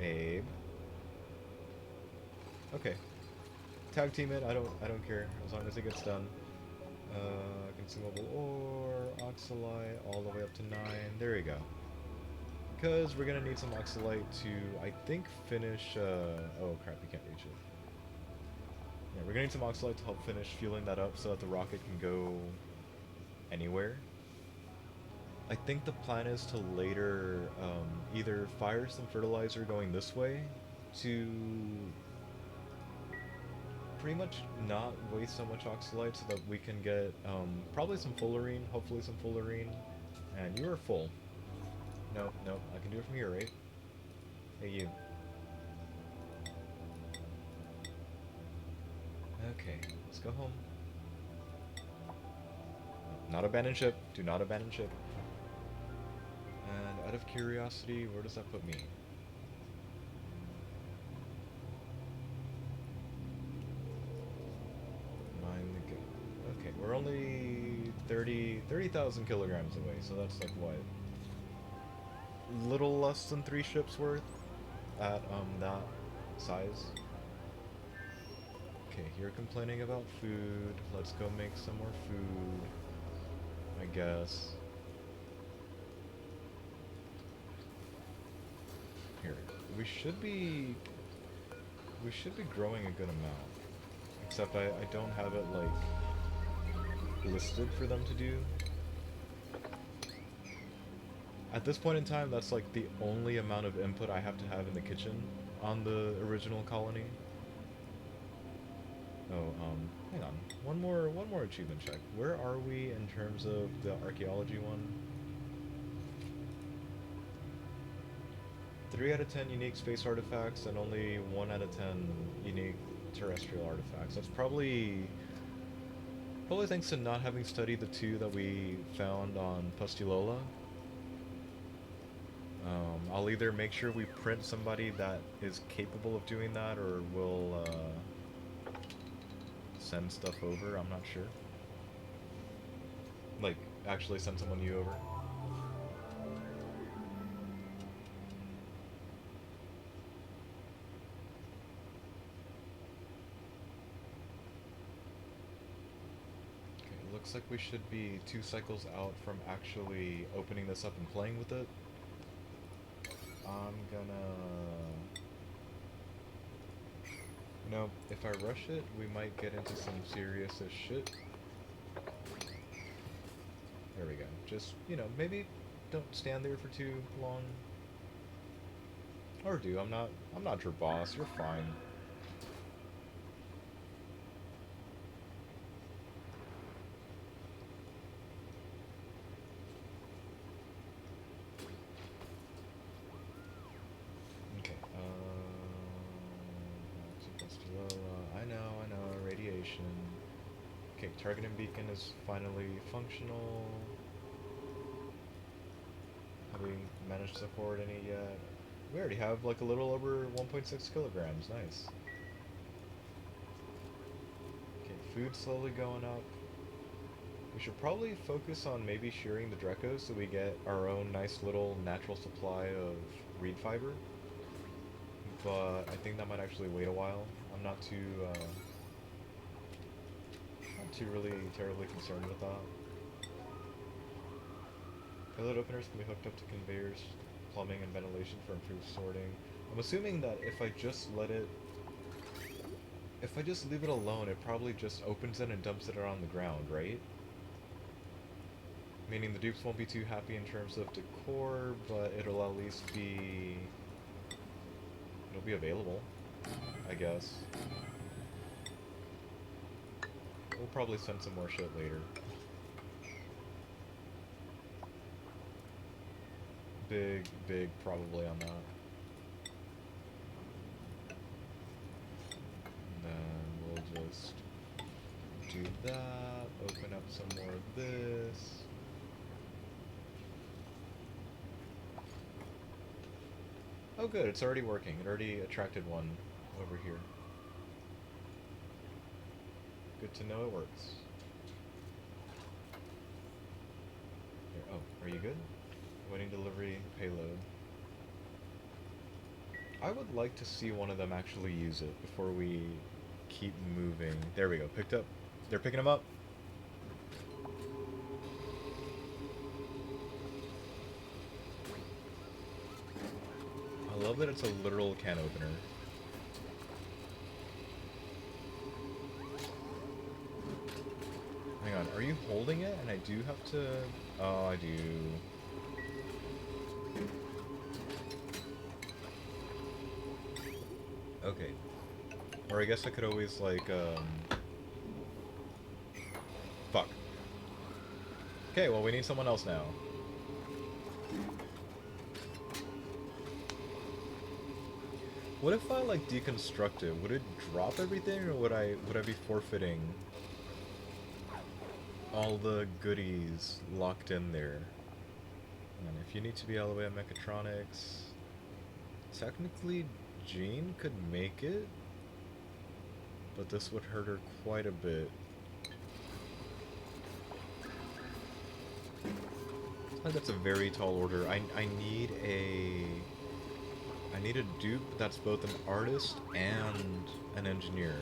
Abe. Okay. Tag team it. I don't care as long as it gets done. Consumable ore, oxalite, all the way up to 9. There you go. Because we're gonna need some oxalite to, I think, finish, oh crap, you can't reach it. Yeah, we're gonna need some oxalite to help finish fueling that up so that the rocket can go anywhere. I think the plan is to later either fire some fertilizer going this way to pretty much not waste so much oxalite so that we can get probably some fullerene, hopefully some fullerene. And you are full. No, no, I can do it from here, right? Hey, you. Okay, let's go home. Not abandon ship. Do not abandon ship. And out of curiosity, where does that put me? Mine the go. Okay, we're only 30,000 kilograms away, so that's like what? Little less than 3 ships worth at that size. Okay, you're complaining about food. Let's go make some more food, I guess. Here, we should be growing a good amount. Except I don't have it like listed for them to do. At this point in time, that's like the only amount of input I have to have in the kitchen on the original colony. Oh, hang on. One more achievement check. Where are we in terms of the archaeology one? 3 out of 10 unique space artifacts and only 1 out of 10 unique terrestrial artifacts. That's probably thanks to not having studied the 2 that we found on Pustulola. I'll either make sure we print somebody that is capable of doing that, or we'll send stuff over. I'm not sure. Like, actually send someone new over. Okay, looks like we should be 2 cycles out from actually opening this up and playing with it. I'm gonna... No, if I rush it, we might get into some serious-ish shit. There we go. Just, you know, maybe don't stand there for too long. Or do, I'm not your boss, you're fine. Okay, I know, radiation. Okay, targeting beacon is finally functional. Have we managed to afford any yet? We already have like a little over 1.6 kilograms, nice. Okay, food slowly going up. We should probably focus on maybe shearing the Drecos so we get our own nice little natural supply of reed fiber. But I think that might actually wait a while. I'm not too really terribly concerned with that. Payload openers can be hooked up to conveyors, plumbing, and ventilation for improved sorting. I'm assuming that if I just leave it alone, it probably just opens it and dumps it on the ground, right? Meaning the dupes won't be too happy in terms of decor, but it'll at least be... it'll be available, I guess. We'll probably send some more shit later. Big probably on that. And then we'll just do that, open up some more of this. Oh good, it's already working. It already attracted one over here. Good to know it works. Here, oh, are you good? Waiting delivery, payload. I would like to see one of them actually use it before we keep moving. There we go, picked up. They're picking them up. I love that it's a literal can opener. Hang on, are you holding it? And I do have to... Oh, I do. Okay. Or I guess I could always, like, Fuck. Okay, well, we need someone else now. What if I, like, deconstruct it? Would it drop everything, or would I be forfeiting all the goodies locked in there? And if you need to be all the way at mechatronics... Technically, Jean could make it, but this would hurt her quite a bit. I think that's a very tall order. I need a dupe that's both an artist and an engineer.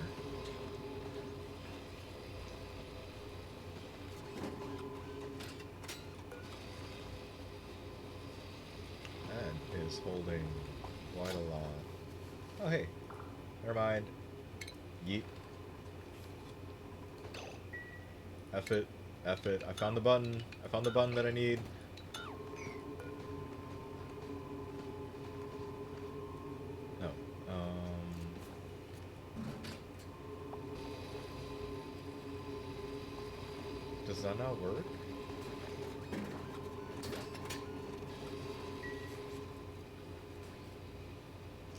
That is holding quite a lot. Oh hey, never mind. Yeet. F it. F it. I found the button. I found the button that I need. No. Does that not work?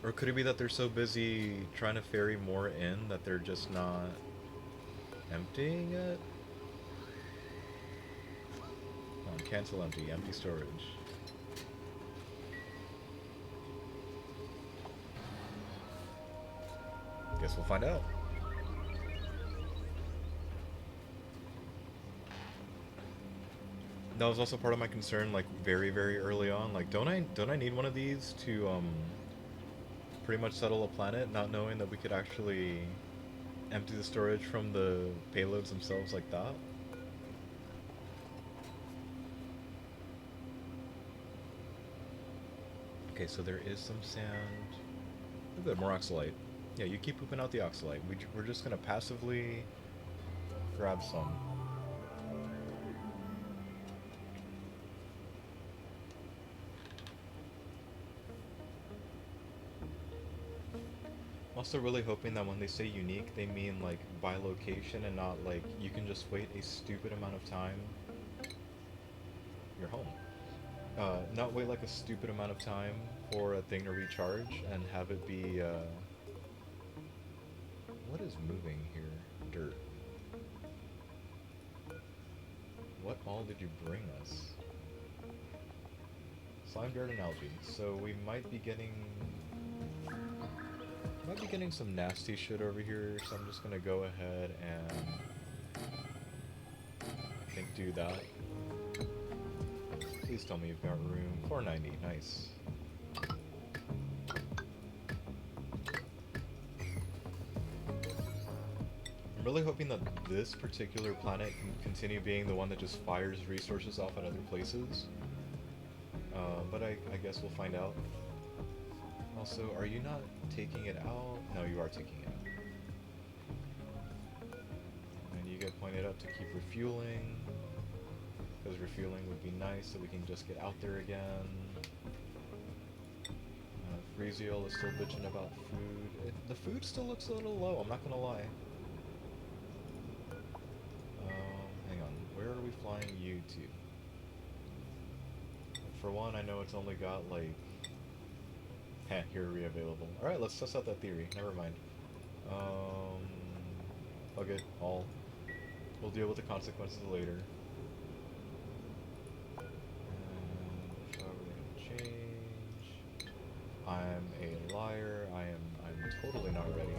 Or could it be that they're so busy trying to ferry more in that they're just not emptying it? Oh, cancel empty. Empty storage. Guess we'll find out. That was also part of my concern, like very, very early on. Like, don't I need one of these to pretty much settle a planet, not knowing that we could actually empty the storage from the payloads themselves like that? Okay, so there is some sand. Oh, good, more oxalite. Yeah, you keep pooping out the oxalite. We're just gonna passively grab some. I'm also really hoping that when they say unique, they mean like by location and not like you can just wait a stupid amount of time. You're home. Not wait like a stupid amount of time for a thing to recharge and have it be, what is moving here? Dirt. What all did you bring us? Slime, dirt, and algae. So we might be getting some nasty shit over here, so I'm just gonna go ahead and I think do that. Please tell me you've got room. 490, nice. I'm really hoping that this particular planet can continue being the one that just fires resources off at other places. But I guess we'll find out. Also, are you not taking it out? No, you are taking it out. And you get pointed out to keep refueling. Because refueling would be nice so we can just get out there again. Freeziel is still bitching about food. The food still looks a little low, I'm not gonna lie. Hang on, where are we flying you to? For one, I know it's only got like... here available. Alright, let's test out that theory, never mind. Plug it, all. We'll deal with the consequences later. I'm a liar. I'm totally not ready.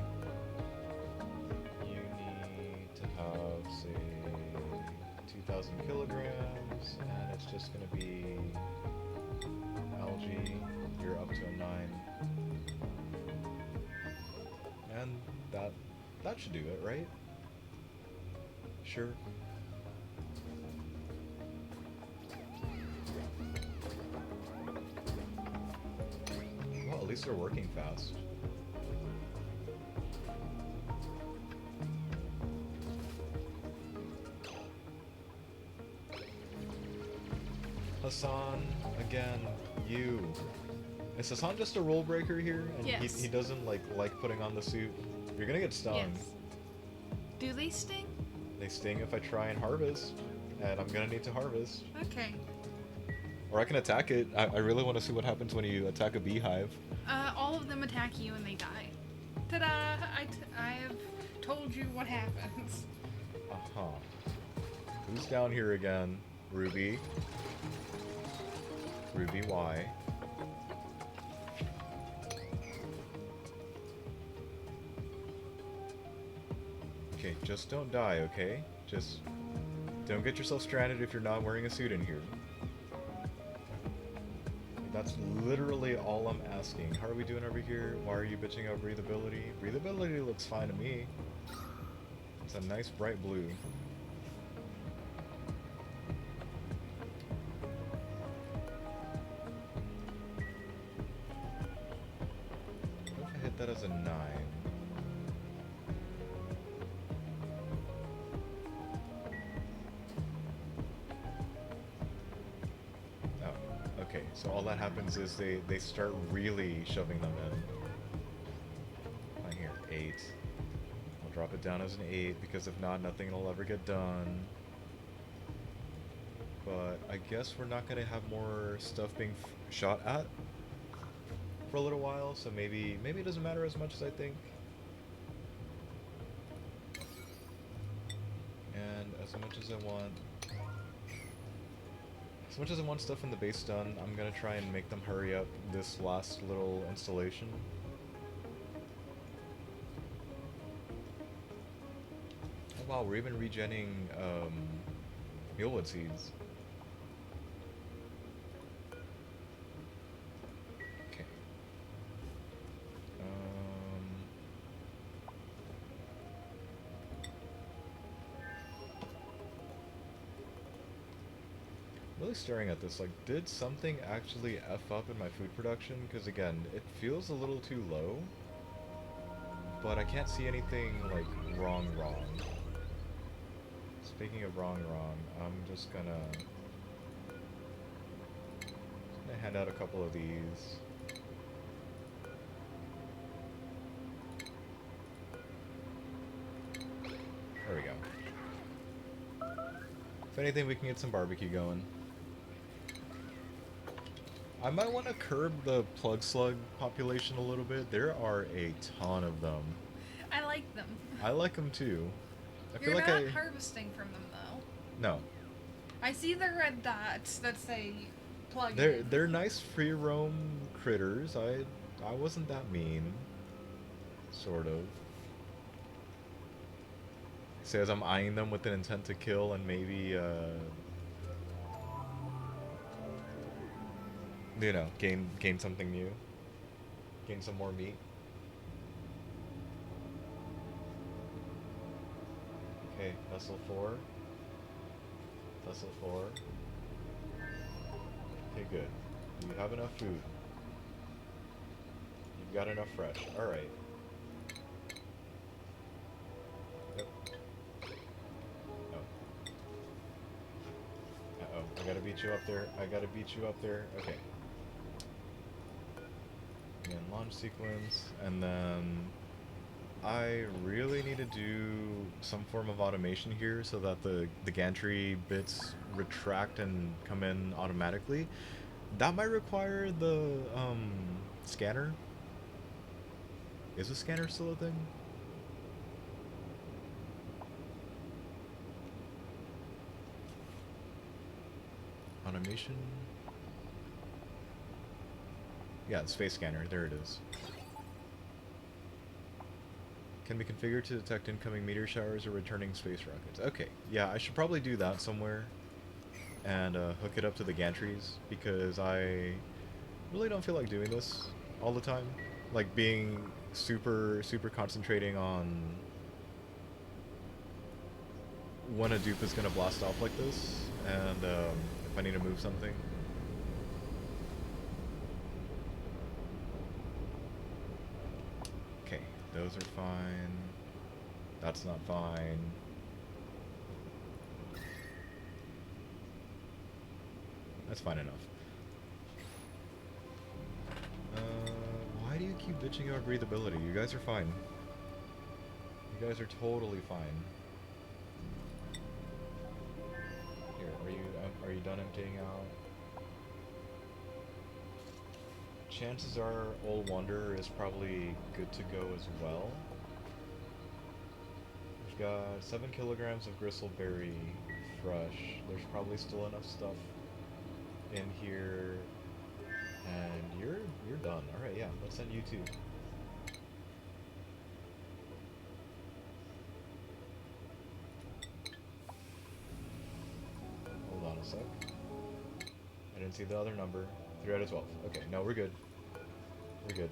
You need to have, say, 2,000 kilograms, and it's just gonna be algae. You're up to a 9. And that should do it, right? Sure. least they're working fast. Hassan, again, you. Is Hassan just a rule breaker here? And Yes. he doesn't like putting on the suit? You're gonna get stung. Yes. Do they sting? They sting if I try and harvest, and I'm gonna need to harvest. Okay. Or I can attack it. I really want to see what happens when you attack a beehive. All of them attack you and they die. Ta-da! I have told you what happens. Uh-huh. Who's down here again? Ruby. Ruby, why? Okay, just don't die, okay? Just don't get yourself stranded if you're not wearing a suit in here. That's literally all I'm asking. How are we doing over here? Why are you bitching about breathability? Breathability looks fine to me. It's a nice bright blue. What if I hit that as a 9? Oh, okay. So all that happens is they start really shoving them in. Right here, 8. I'll drop it down as an 8 because if not, nothing will ever get done. But I guess we're not going to have more stuff being shot at for a little while, so maybe it doesn't matter as much as I think. And as much as I want stuff in the base done, I'm going to try and make them hurry up this last little installation. Oh wow, we're even regenning mulewood seeds. Okay. Really staring at this, like, did something actually F up in my food production? Because again, it feels a little too low, but I can't see anything, like, wrong. Speaking of wrong, I'm just gonna hand out a couple of these. There we go. If anything, we can get some barbecue going. I might want to curb the plug slug population a little bit. There are a ton of them. I like them. I like them too. I You're feel like not harvesting from them though. No. I see the red dots that say plug in. They're nice free roam critters. I wasn't that mean. Sort of. Says I'm eyeing them with an intent to kill and maybe you know, gain something new. Gain some more meat. Okay, vessel 4. Vessel 4. Okay, good. You have enough food. You've got enough fresh. Alright. Yep. Oh. Uh-oh. I gotta beat you up there. Okay. And launch sequence, and then I really need to do some form of automation here so that the gantry bits retract and come in automatically. That might require the scanner. Is the scanner still a thing? Automation. Yeah, the space scanner. There it is. Can be configured to detect incoming meteor showers or returning space rockets. Okay, yeah, I should probably do that somewhere and hook it up to the gantries because I really don't feel like doing this all the time. Like being super concentrating on when a dupe is gonna blast off like this, and if I need to move something. Those are fine. That's not fine. That's fine enough. Why do you keep bitching about breathability? You guys are fine. You guys are totally fine. Here, are you done emptying out? Chances are Old Wonder is probably good to go as well. We've got 7 kilograms of gristleberry fresh. There's probably still enough stuff in here, and you're done. All right, yeah, let's send you too. Hold on a sec. I didn't see the other number. 3 out of 12. Okay, no, we're good. We're good.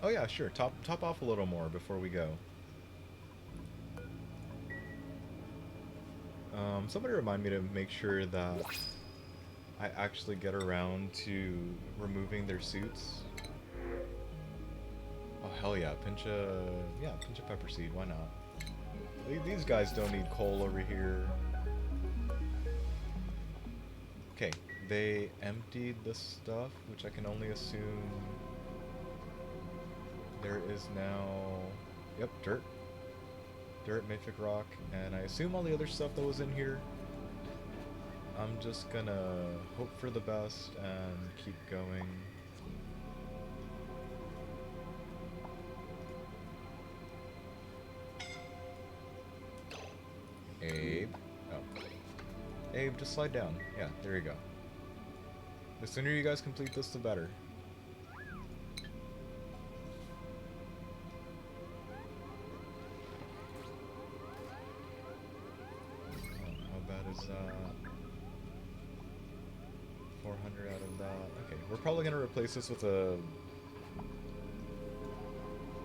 Oh yeah, sure. Top off a little more before we go. Somebody remind me to make sure that I actually get around to removing their suits. Oh hell yeah, pinch a pepper seed, why not? These guys don't need coal over here. Okay, they emptied the stuff, which I can only assume there is now... Yep, dirt. Dirt, mafic rock, and I assume all the other stuff that was in here. I'm just gonna hope for the best and keep going. Abe. Oh. Abe, just slide down. Yeah, there you go. The sooner you guys complete this, the better. How bad is that? 400 out of that. Okay, we're probably gonna replace this with a...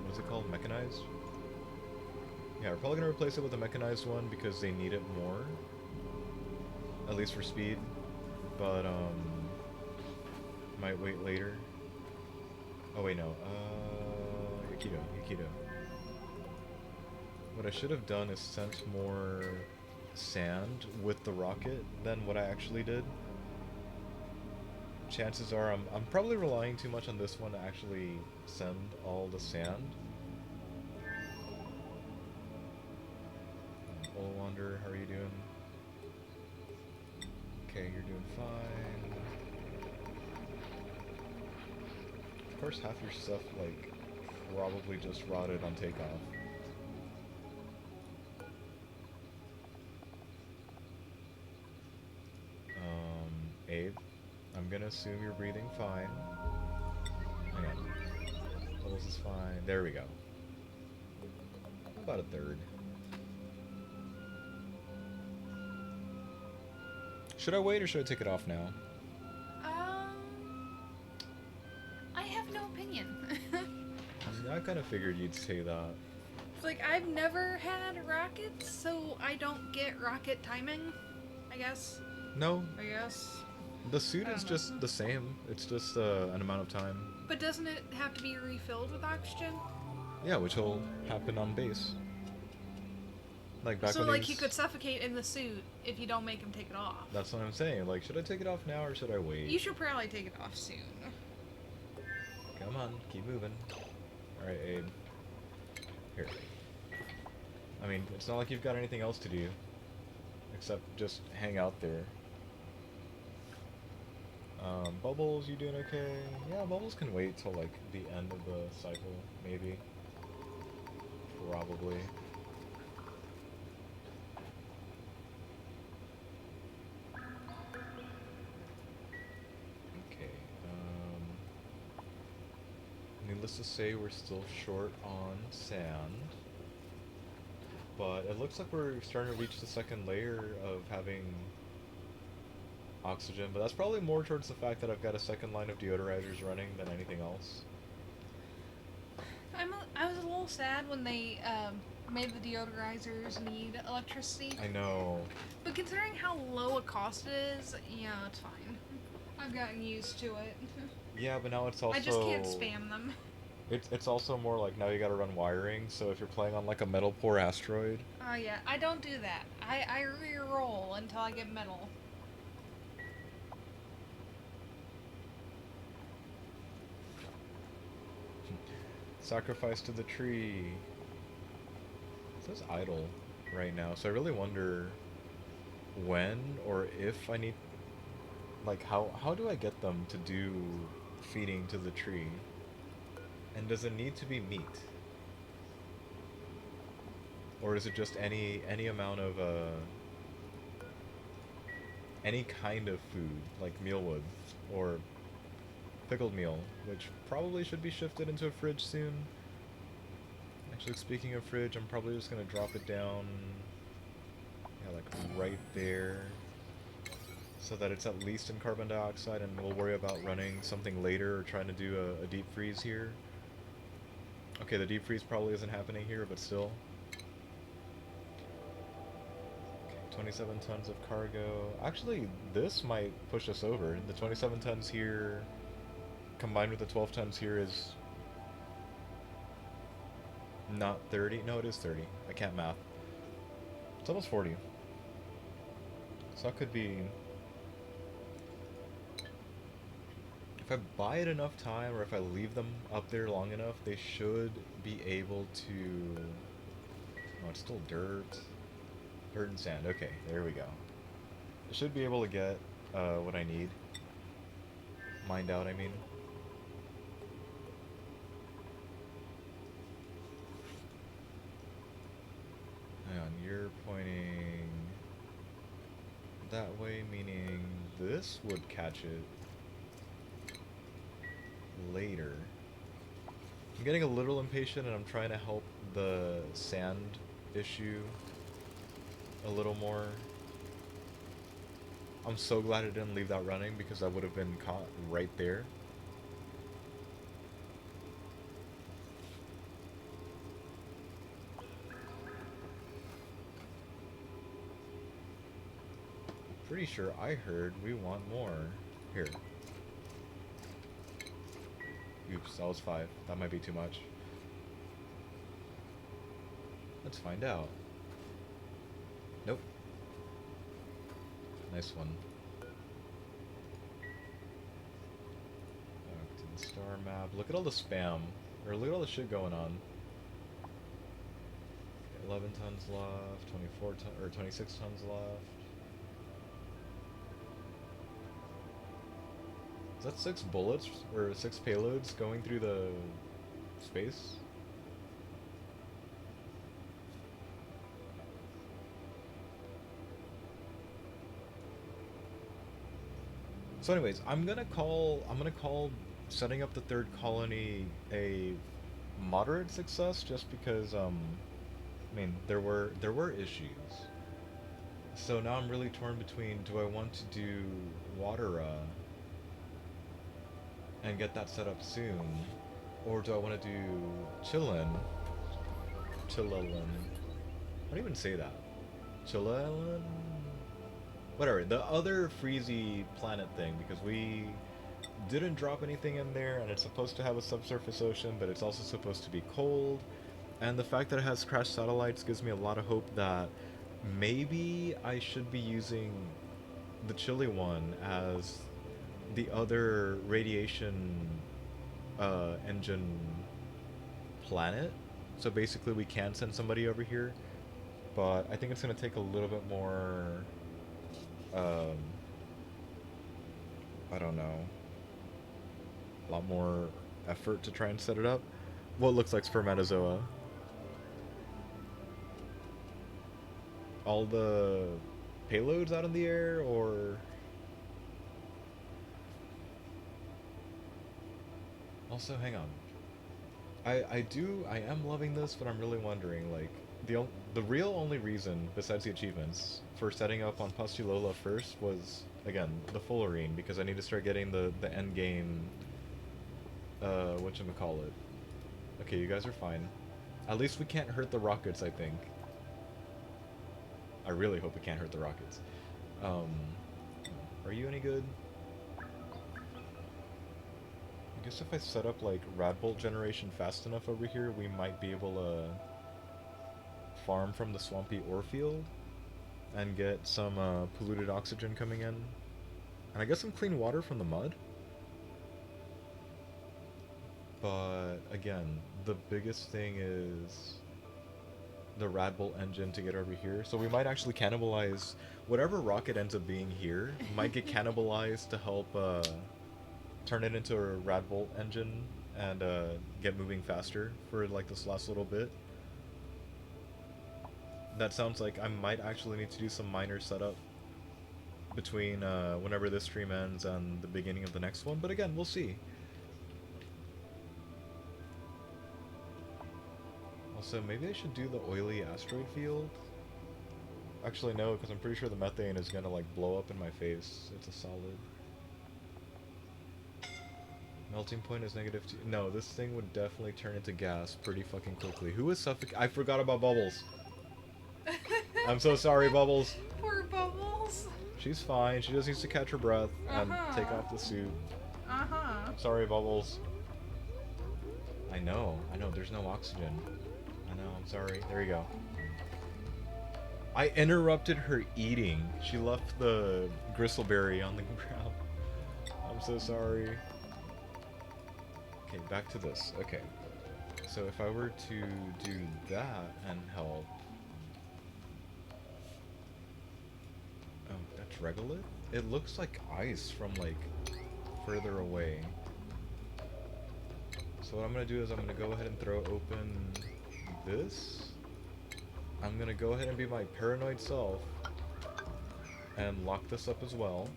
what is it called? Mechanized? Yeah, we're probably gonna replace it with a mechanized one because they need it more. At least for speed. But, might wait later. Oh wait, no. Yakido. What I should have done is sent more sand with the rocket than what I actually did. Chances are I'm probably relying too much on this one to actually send all the sand. Old Wonder, how are you doing? Okay, you're doing fine. Of course, half your stuff, like, probably just rotted on takeoff. Abe, I'm gonna assume you're breathing fine. Hang on. Pulse is fine. There we go. About a third. Should I wait or should I take it off now? I have no opinion. I kind of figured you'd say that. It's like, I've never had rockets, so I don't get rocket timing, I guess. No. I guess. The suit is just the same. It's just an amount of time. But doesn't it have to be refilled with oxygen? Yeah, which will happen on base. Like back so, when like, he could suffocate in the suit if you don't make him take it off. That's what I'm saying. Like, should I take it off now or should I wait? You should probably take it off soon. Come on, keep moving. Alright, Abe. Here. I mean, it's not like you've got anything else to do. Except just hang out there. Bubbles, you doing okay? Yeah, Bubbles can wait till, like, the end of the cycle, maybe. Probably. Okay, needless to say, we're still short on sand. But it looks like we're starting to reach the second layer of having oxygen, but that's probably more towards the fact that I've got a second line of deodorizers running than anything else. I was a little sad when they made the deodorizers need electricity. I know. But considering how low a cost it is, yeah, it's fine. I've gotten used to it. Yeah, but now it's I just can't also spam them. it's also more like now you gotta run wiring. So if you're playing on like a metal poor asteroid, Oh yeah, I don't do that. I re-roll until I get metal. sacrifice to the tree. It says idle right now, so I really wonder when or if I need like how do I get them to do feeding to the tree? And does it need to be meat? Or is it just any amount of any kind of food, like mealwood or pickled meal, which probably should be shifted into a fridge soon. Actually, speaking of fridge, I'm probably just gonna drop it down, yeah, like right there, so that it's at least in carbon dioxide, and we'll worry about running something later or trying to do a deep freeze here. Okay, the deep freeze probably isn't happening here, but still. Okay, 27 tons of cargo. Actually, this might push us over. The 27 tons here, combined with the 12 tons here, is not 30. No, it is 30. I can't math. It's almost 40. So that could be... If I buy it enough time, or if I leave them up there long enough, they should be able to... Oh, it's still dirt. Dirt and sand. Okay, there we go. I should be able to get what I need. Mined out, I mean. Hang on, you're pointing that way, meaning this would catch it later. I'm getting a little impatient and I'm trying to help the sand issue a little more. I'm so glad I didn't leave that running because I would have been caught right there. Pretty sure I heard we want more. Here. Oops, that was 5. That might be too much. Let's find out. Nope. Nice one. Back to the star map. Look at all the spam. Or look at all the shit going on. 11 tons left, 24 ton or 26 tons left. Is that 6 bullets or 6 payloads going through the space? So anyways, I'm gonna call setting up the third colony a moderate success just because I mean there were issues. So now I'm really torn between, do I want to do water and get that set up soon, or do I want to do chillin? Chillin. How do you even say that? Chillin? Whatever, the other freezy planet thing, because we didn't drop anything in there, and it's supposed to have a subsurface ocean, but it's also supposed to be cold. And the fact that it has crashed satellites gives me a lot of hope that maybe I should be using the chilly one as the other radiation engine planet. So basically we can send somebody over here, but I think it's going to take a little bit more, um, I don't know, a lot more effort to try and set it up. What looks like spermatozoa. All the payloads out in the air, or... Also, hang on. I am loving this, but I'm really wondering, like, the real only reason, besides the achievements, for setting up on Postulola first was, again, the fullerene, because I need to start getting the end game, whatchamacallit. Okay, you guys are fine. At least we can't hurt the rockets, I think. I really hope we can't hurt the rockets. Are you any good? I guess if I set up like Radbolt generation fast enough over here, we might be able to farm from the swampy ore field and get some polluted oxygen coming in. And I guess some clean water from the mud. But again, the biggest thing is the Radbolt engine to get over here. So we might actually cannibalize whatever rocket ends up being here, might get cannibalized to help turn it into a Radbolt engine and get moving faster for like this last little bit. That sounds like I might actually need to do some minor setup between whenever this stream ends and the beginning of the next one, but again, we'll see. Also, maybe I should do the oily asteroid field. Actually, no, because I'm pretty sure the methane is gonna like blow up in my face. It's a solid. Melting point is -2. No, this thing would definitely turn into gas pretty fucking quickly. Who is suffocating? I forgot about Bubbles. I'm so sorry, Bubbles. Poor Bubbles. She's fine. She just needs to catch her breath and take off the suit. Sorry, Bubbles. I know. There's no oxygen. I know. I'm sorry. There you go. I interrupted her eating. She left the gristleberry on the ground. I'm so sorry. Okay, back to this. Okay. So if I were to do that and help... Oh, that's regolith? It looks like ice from, like, further away. So what I'm gonna do is I'm gonna go ahead and throw open this. I'm gonna go ahead and be my paranoid self and lock this up as well.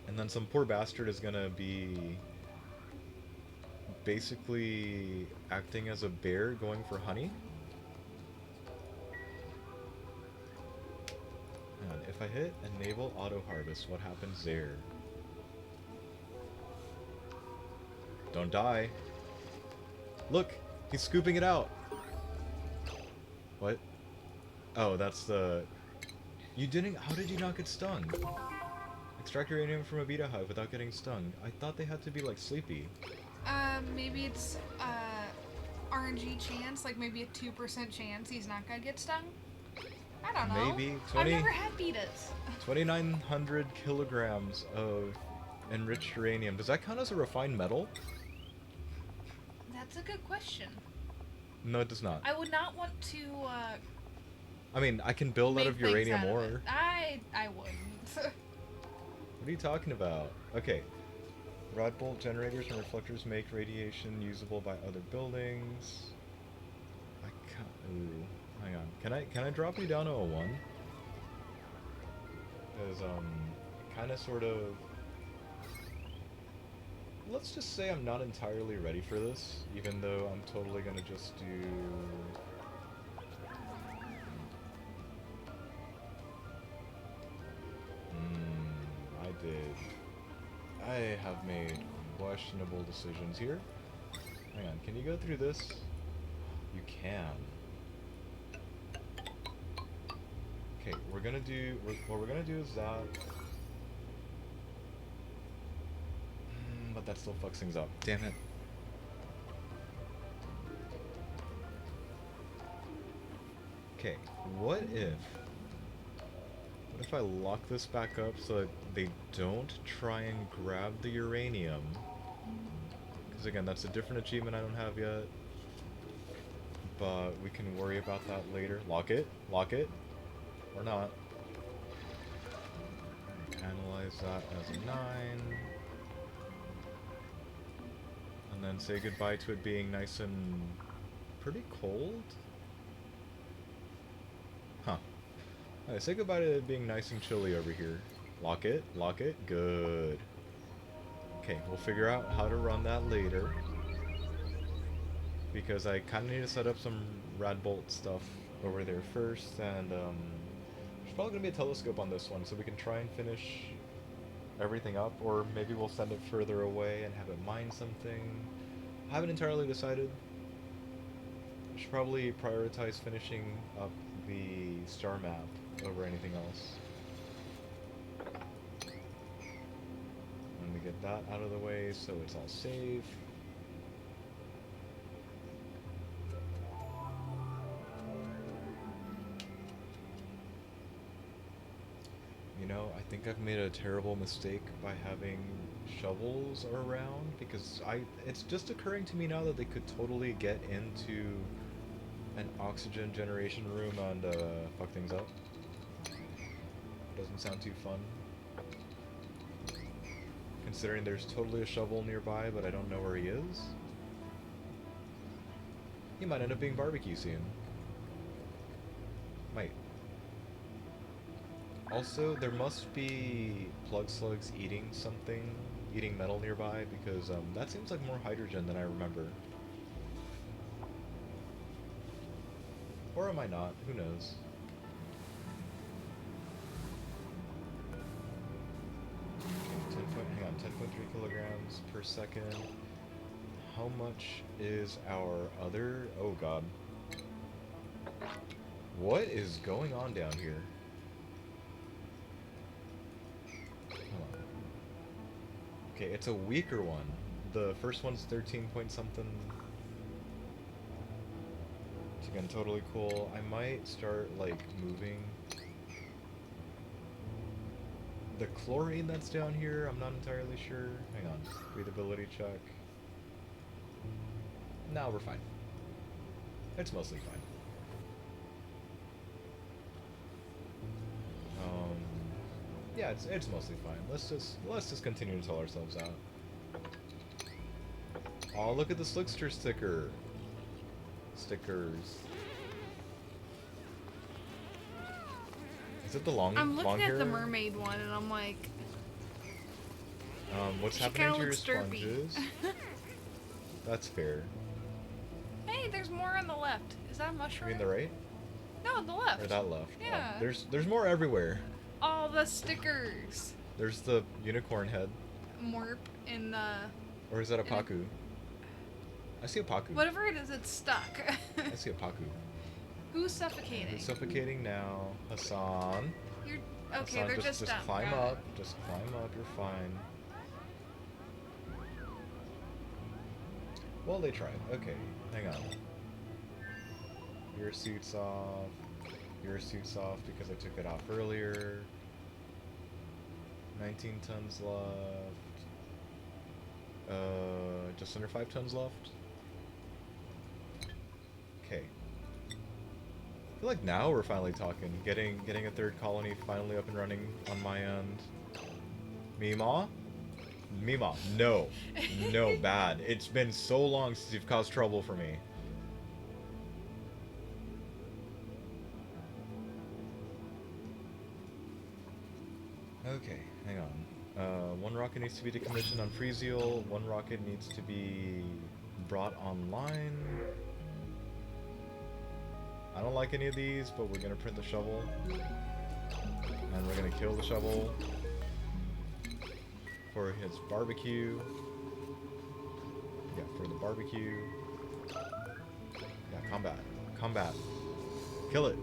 And then some poor bastard is gonna be basically acting as a bear going for honey. And if I hit enable auto harvest, what happens there? Don't die. Look, he's scooping it out. What? Oh, that's the... You didn't... How did you not get stung? Extract uranium from a beta hive without getting stung. I thought they had to be, like, sleepy. Maybe it's, RNG chance, like maybe a 2% chance he's not gonna get stung? I don't know. Maybe 20... I've never had betas. 2,900 kilograms of enriched uranium. Does that count as a refined metal? That's a good question. No, it does not. I would not want to, I mean, I can build out make of things uranium out of ore. it. I wouldn't. What are you talking about? Okay. Radbolt generators and reflectors make radiation usable by other buildings. I can't... Ooh. Hang on. Can I drop you down to a 1? Because, kinda sort of... Let's just say I'm not entirely ready for this, even though I'm totally gonna just do... I did. I have made questionable decisions here. Hang on, can you go through this? You can. Okay, what we're gonna do is that... but that still fucks things up. Damn it. Okay, what if I lock this back up so that they don't try and grab the uranium? Because again, that's a different achievement I don't have yet. But we can worry about that later. Lock it, or not. Analyze that as a 9. And then say goodbye to it being nice and pretty cold? Huh. Alright, say goodbye to it being nice and chilly over here. Lock it, good. Okay, we'll figure out how to run that later. Because I kinda need to set up some Radbolt stuff over there first, and there's probably gonna be a telescope on this one, so we can try and finish everything up, or maybe we'll send it further away and have it mine something. I haven't entirely decided. I should probably prioritize finishing up the star map over anything else. get that out of the way so it's all safe. You know, I think I've made a terrible mistake by having shovels around because it's just occurring to me now that they could totally get into an oxygen generation room and fuck things up. Doesn't sound too fun. Considering there's totally a shovel nearby, but I don't know where he is. He might end up being barbecue soon. Might. Also, there must be plug slugs eating something, eating metal nearby, because that seems like more hydrogen than I remember. Or am I not? Who knows? Hang on, 10.3 kilograms per second. How much is our other? Oh god. What is going on down here? Hold on. Okay, it's a weaker one. The first one's 13 point something. It's again totally cool. I might start like moving the chlorine that's down here. I'm not entirely sure. Hang on. Breathability check. No, we're fine. It's mostly fine. Yeah, it's mostly fine. Let's just continue to tell ourselves out. Oh, look at the Slickster sticker. Stickers. Is it the long? I'm looking long at hair? the mermaid one, and I'm like, What's she happening kinda to your looks derpy. sponges? That's fair. Hey, there's more on the left. Is that a You mushroom? mean the right No, the left. or that left? Yeah. Oh, there's more everywhere. All the stickers. There's the unicorn head, Morp in the or is that a Paku? I see a Paku. whatever it is, it's stuck. I see a Paku. Who's suffocating? Who's suffocating now? Hassan. You're okay. Hassan, They're just dumb. climb Got up. it. Just climb up. You're fine. Well, they tried. Okay, hang on. Your suit's off. Your suit's off because I took it off earlier. 19 tons left. Just under 5 tons left. Okay. I feel like now we're finally talking. Getting a third colony finally up and running on my end. Mima? Mima, no. No, bad. It's been so long since you've caused trouble for me. Okay, hang on. One rocket needs to be decommissioned on Freezeal. One rocket needs to be brought online. I don't like any of these, but we're gonna print the shovel. And we're gonna kill the shovel for his barbecue. Yeah, for the barbecue. Yeah, combat. Combat. Kill it.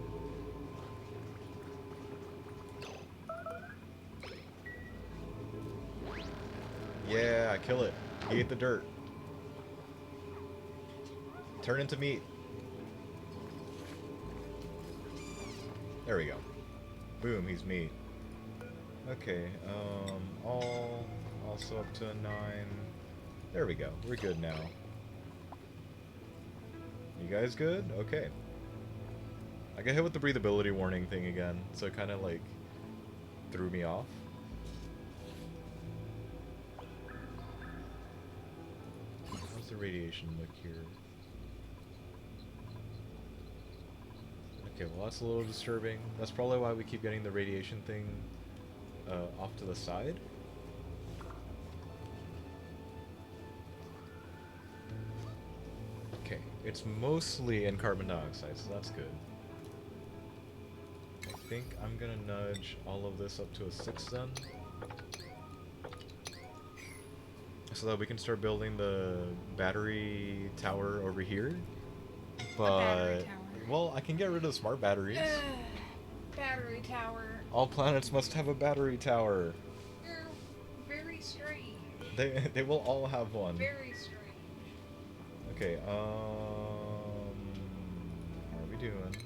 Yeah, kill it. He ate the dirt. Turn into meat. There we go. Boom, he's meat. Okay, all also up to a 9. There we go. We're good now. You guys good? Okay. I got hit with the breathability warning thing again, so it kind of like threw me off. How's the radiation look here? Okay, well that's a little disturbing. That's probably why we keep getting the radiation thing off to the side. Okay, it's mostly in carbon dioxide, so that's good. I think I'm gonna nudge all of this up to a 6 then. So that we can start building the battery tower over here. But, battery tower. well, I can get rid of the smart batteries. Battery tower. All planets must have a battery tower. You're very strange. They will all have one. Very strange. Okay, how are we doing?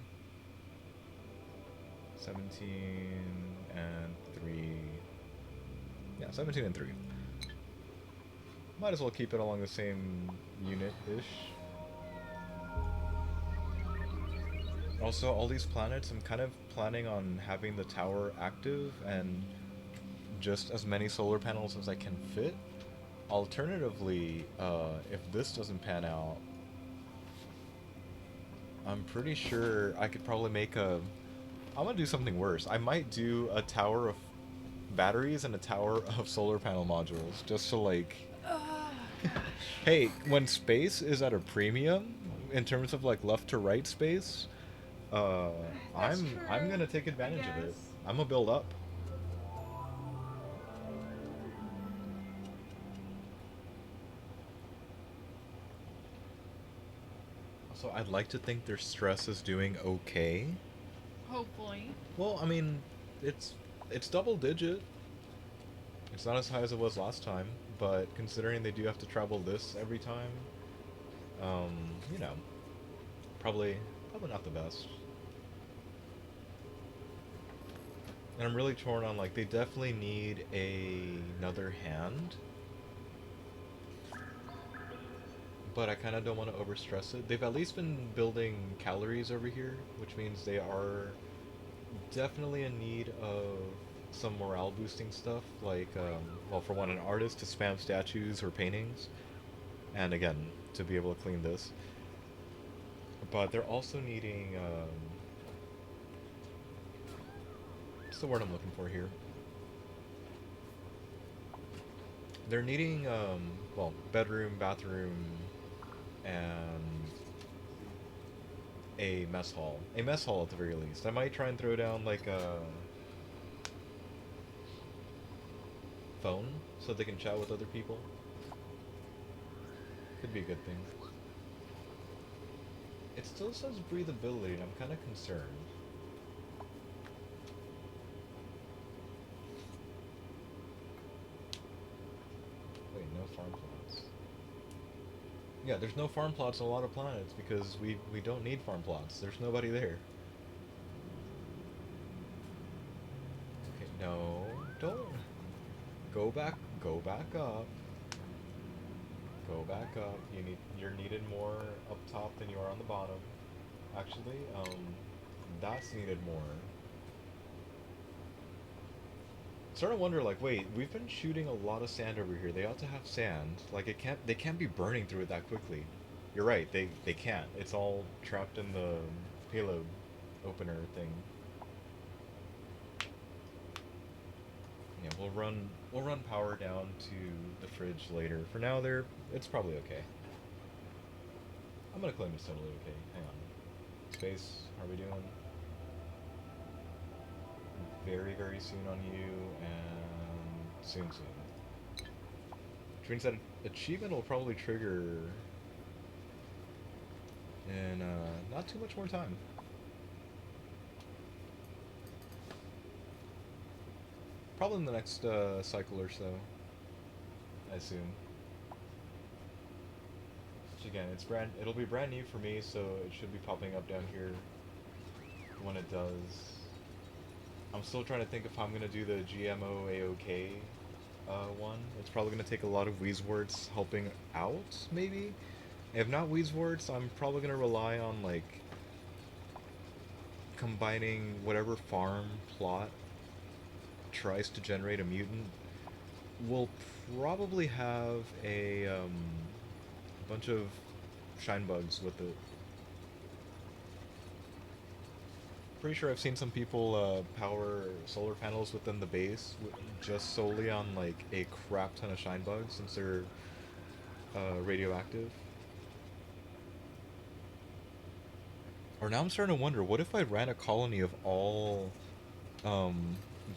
17 and 3. Yeah, 17 and 3. Might as well keep it along the same unit-ish. Also, all these planets, I'm kind of planning on having the tower active and just as many solar panels as I can fit. Alternatively, if this doesn't pan out, I'm pretty sure I could probably make a... I'm gonna do something worse. I might do a tower of batteries and a tower of solar panel modules, just to like... Oh, gosh. Hey, when space is at a premium, in terms of like left to right space, uh, That's I'm true, gonna take I advantage of it. guess. I'm gonna build up. So I'd like to think their stress is doing okay. Hopefully. Well, I mean, it's it's double digit. It's not as high as it was last time, but considering they do have to travel this every time, you know, probably not the best. And I'm really torn on like they definitely need another hand, but I kind of don't want to overstress it. They've at least been building calories over here, which means they are definitely in need of some morale boosting stuff, like, well, for one, an artist to spam statues or paintings, and again, to be able to clean this. But they're also needing, what's the word I'm looking for here? They're needing, well, bedroom, bathroom, and a mess hall. A mess hall at the very least. I might try and throw down, like, a phone so they can chat with other people. Could be a good thing. It still says breathability, and I'm kind of concerned. Wait, no farm plots. Yeah, there's no farm plots on a lot of planets because we don't need farm plots. There's nobody there. Okay, no, don't go back up. Go back up. You're needed more up top than you are on the bottom. Actually, that's needed more. Starting to wonder, like, wait, we've been shooting a lot of sand over here. They ought to have sand. Like, they can't be burning through it that quickly. You're right, they can't. It's all trapped in the payload opener thing. Yeah, we'll run power down to the fridge later. For now, it's probably okay. I'm gonna claim it's totally okay. Hang on. Space, how are we doing? Very, very soon on you, and soon. Which means that achievement will probably trigger in not too much more time. Probably in the next cycle or so, I assume. Which again, it'll be brand new for me, so it should be popping up down here when it does. I'm still trying to think if I'm gonna do the GMO AOK one. It's probably gonna take a lot of Wheezeworts helping out, maybe. If not Wheezeworts, I'm probably gonna rely on like combining whatever farm plot tries to generate a mutant. We'll probably have a bunch of shine bugs with it. Pretty sure I've seen some people power solar panels within the base just solely on like a crap ton of shine bugs since they're radioactive. Or now I'm starting to wonder, what if I ran a colony of all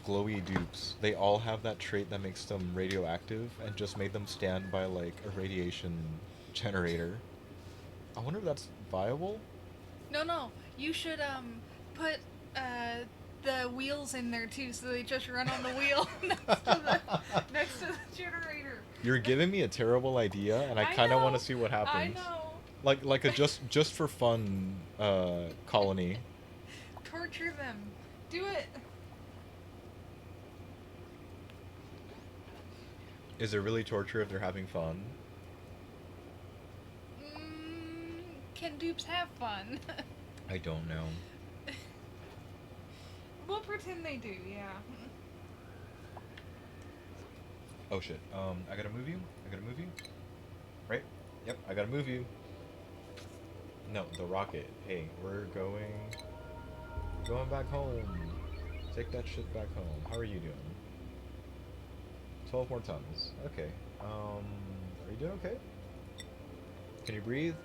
glowy dupes? They all have that trait that makes them radioactive and just made them stand by like a radiation generator. I wonder if that's viable? No. You should put the wheels in there too, so they just run on the wheel next to the generator. You're giving me a terrible idea, and I kind of want to see what I happens. know. Like a just for fun colony. Torture them. Do it. Is it really torture if they're having fun? Can dupes have fun? I don't know. We'll pretend they do, yeah. Oh shit. I gotta move you. I gotta move you. Right? Yep. I gotta move you. No, the rocket. Hey, we're going back home. Take that shit back home. How are you doing? 12 more tons. Okay. Are you doing okay? Can you breathe?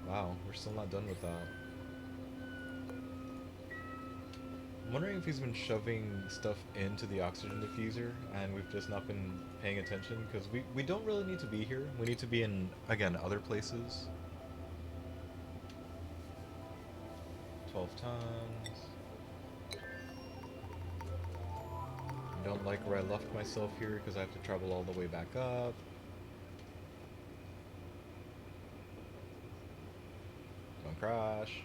Wow, we're still not done with that. I'm wondering if he's been shoving stuff into the oxygen diffuser and we've just not been paying attention, because we don't really need to be here. We need to be in, again, other places. 12 tons. I don't like where I left myself here because I have to travel all the way back up. Don't crash.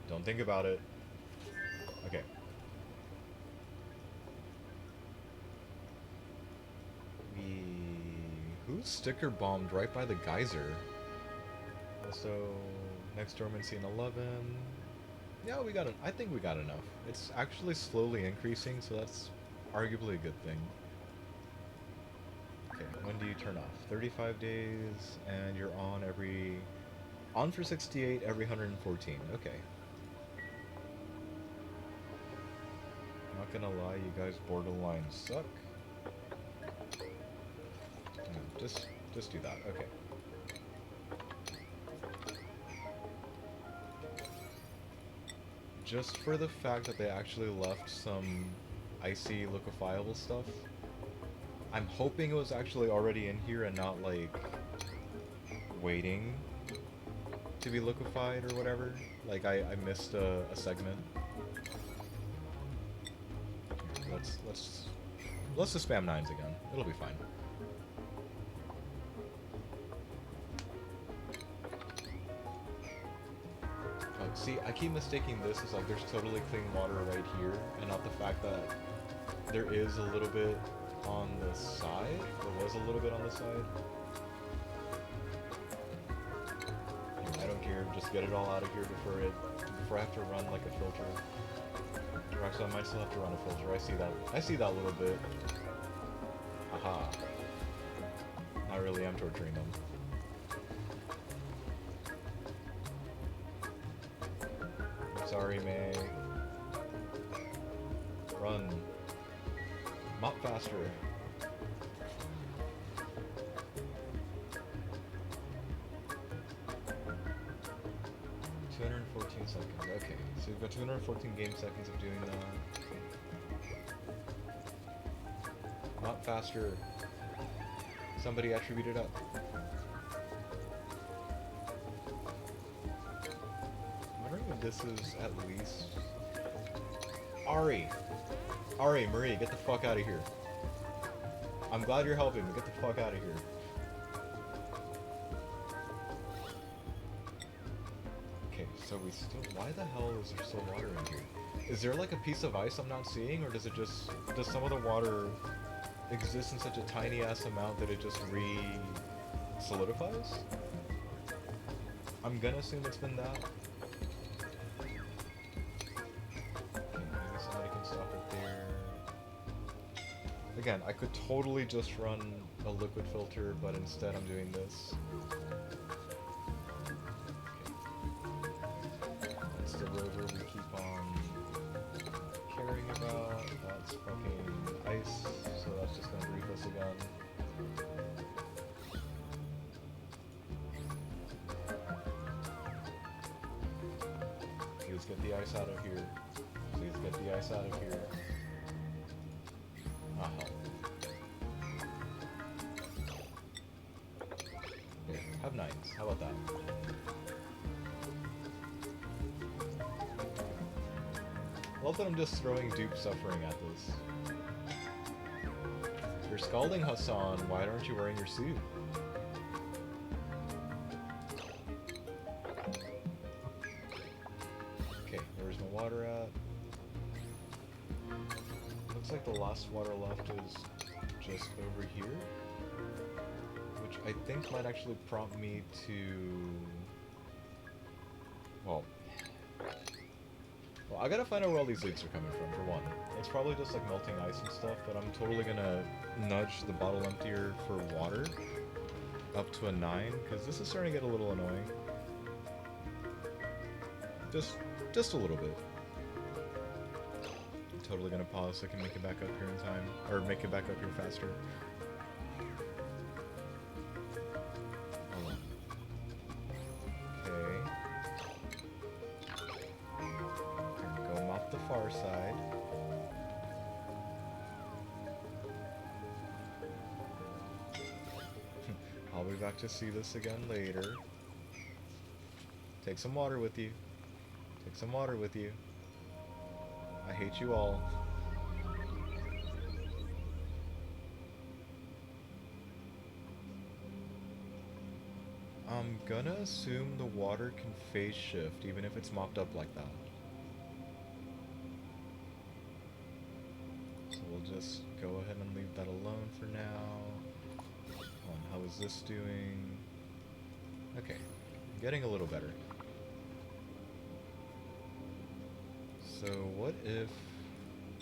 Don't think about it. Okay. Who's sticker bombed right by the geyser? Also, next dormancy in 11. Yeah, we got it. I think we got enough. It's actually slowly increasing, so that's arguably a good thing. Okay, when do you turn off? 35 days, and you're on for 68 every 114. Okay. Not gonna lie, you guys borderline suck. No, just do that. Okay. Just for the fact that they actually left some icy liquefiable stuff, I'm hoping it was actually already in here and not like waiting to be liquefied or whatever. Like I missed a segment. Let's just spam 9s again. It'll be fine. Oh, see, I keep mistaking this as like there's totally clean water right here, and not the fact that there is a little bit on the side, or was a little bit on the side. I don't care, just get it all out of here before I have to run like a filter. Or actually, I might still have to run a filter. I see that little bit. Aha. I really am torturing them. I'm sorry, May. Run. Mop faster. Seconds. Okay, so we've got 214 game seconds of doing that. Not faster. Somebody attribute it up. I'm wondering if this is at least... Ari, Marie, get the fuck out of here. I'm glad you're helping me. Get the fuck out of here. So we still... Why the hell is there still water in here? Is there like a piece of ice I'm not seeing, or does some of the water exist in such a tiny ass amount that it just solidifies? I'm gonna assume it's been that. Okay, maybe somebody can stop it there. Again, I could totally just run a liquid filter, but instead I'm doing this. The rover we keep on caring about. That's fucking ice, so that's just gonna brief us again. Please get the ice out of here. Please get the ice out of here. Ah, hell. Here, have 9s. How about that? love that I'm just throwing Dupe suffering at this. You're scalding, Hassan. Why aren't you wearing your suit? Okay, where's my water at? Looks like the last water left is just over here. Which I think might actually prompt me to... Well, I gotta find out where all these leaks are coming from, for one. It's probably just like melting ice and stuff, but I'm totally gonna nudge the bottle emptier for water up to a 9, because this is starting to get a little annoying. Just a little bit. I'm totally gonna pause so I can make it back up here in time, or make it back up here faster. Hold on. Okay. Go mop the far side. I'll be back to see this again later. Take some water with you. Take some water with you. I hate you all. I'm gonna assume the water can phase shift even if it's mopped up like that. So we'll just go ahead and leave that alone for now. How is this doing? Okay, getting a little better. So what if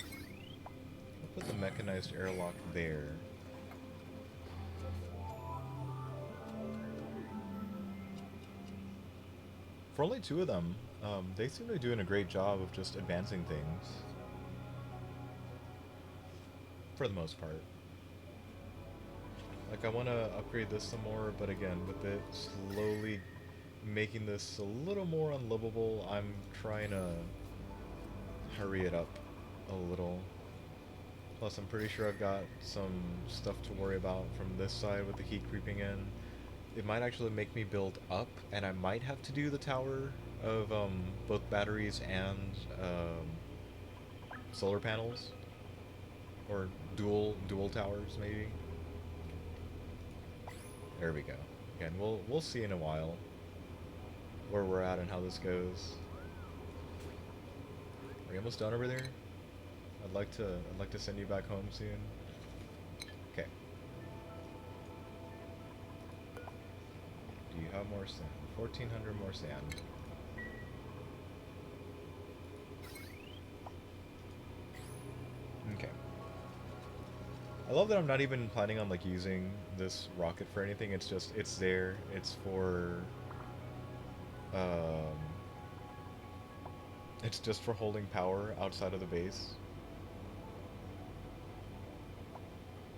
I put the mechanized airlock there? For only 2 of them, they seem to be doing a great job of just advancing things. For the most part. Like, I want to upgrade this some more, but again, with it slowly making this a little more unlivable, I'm trying to hurry it up a little. Plus, I'm pretty sure I've got some stuff to worry about from this side with the heat creeping in. It might actually make me build up, and I might have to do the tower of both batteries and solar panels. Or dual towers, maybe. There we go. Again, we'll see in a while where we're at and how this goes. Are you almost done over there? I'd like to send you back home soon. Okay. Do you have more sand? 1,400 more sand. Okay. I love that I'm not even planning on like using this rocket for anything. It's just, it's there. It's for it's just for holding power outside of the base.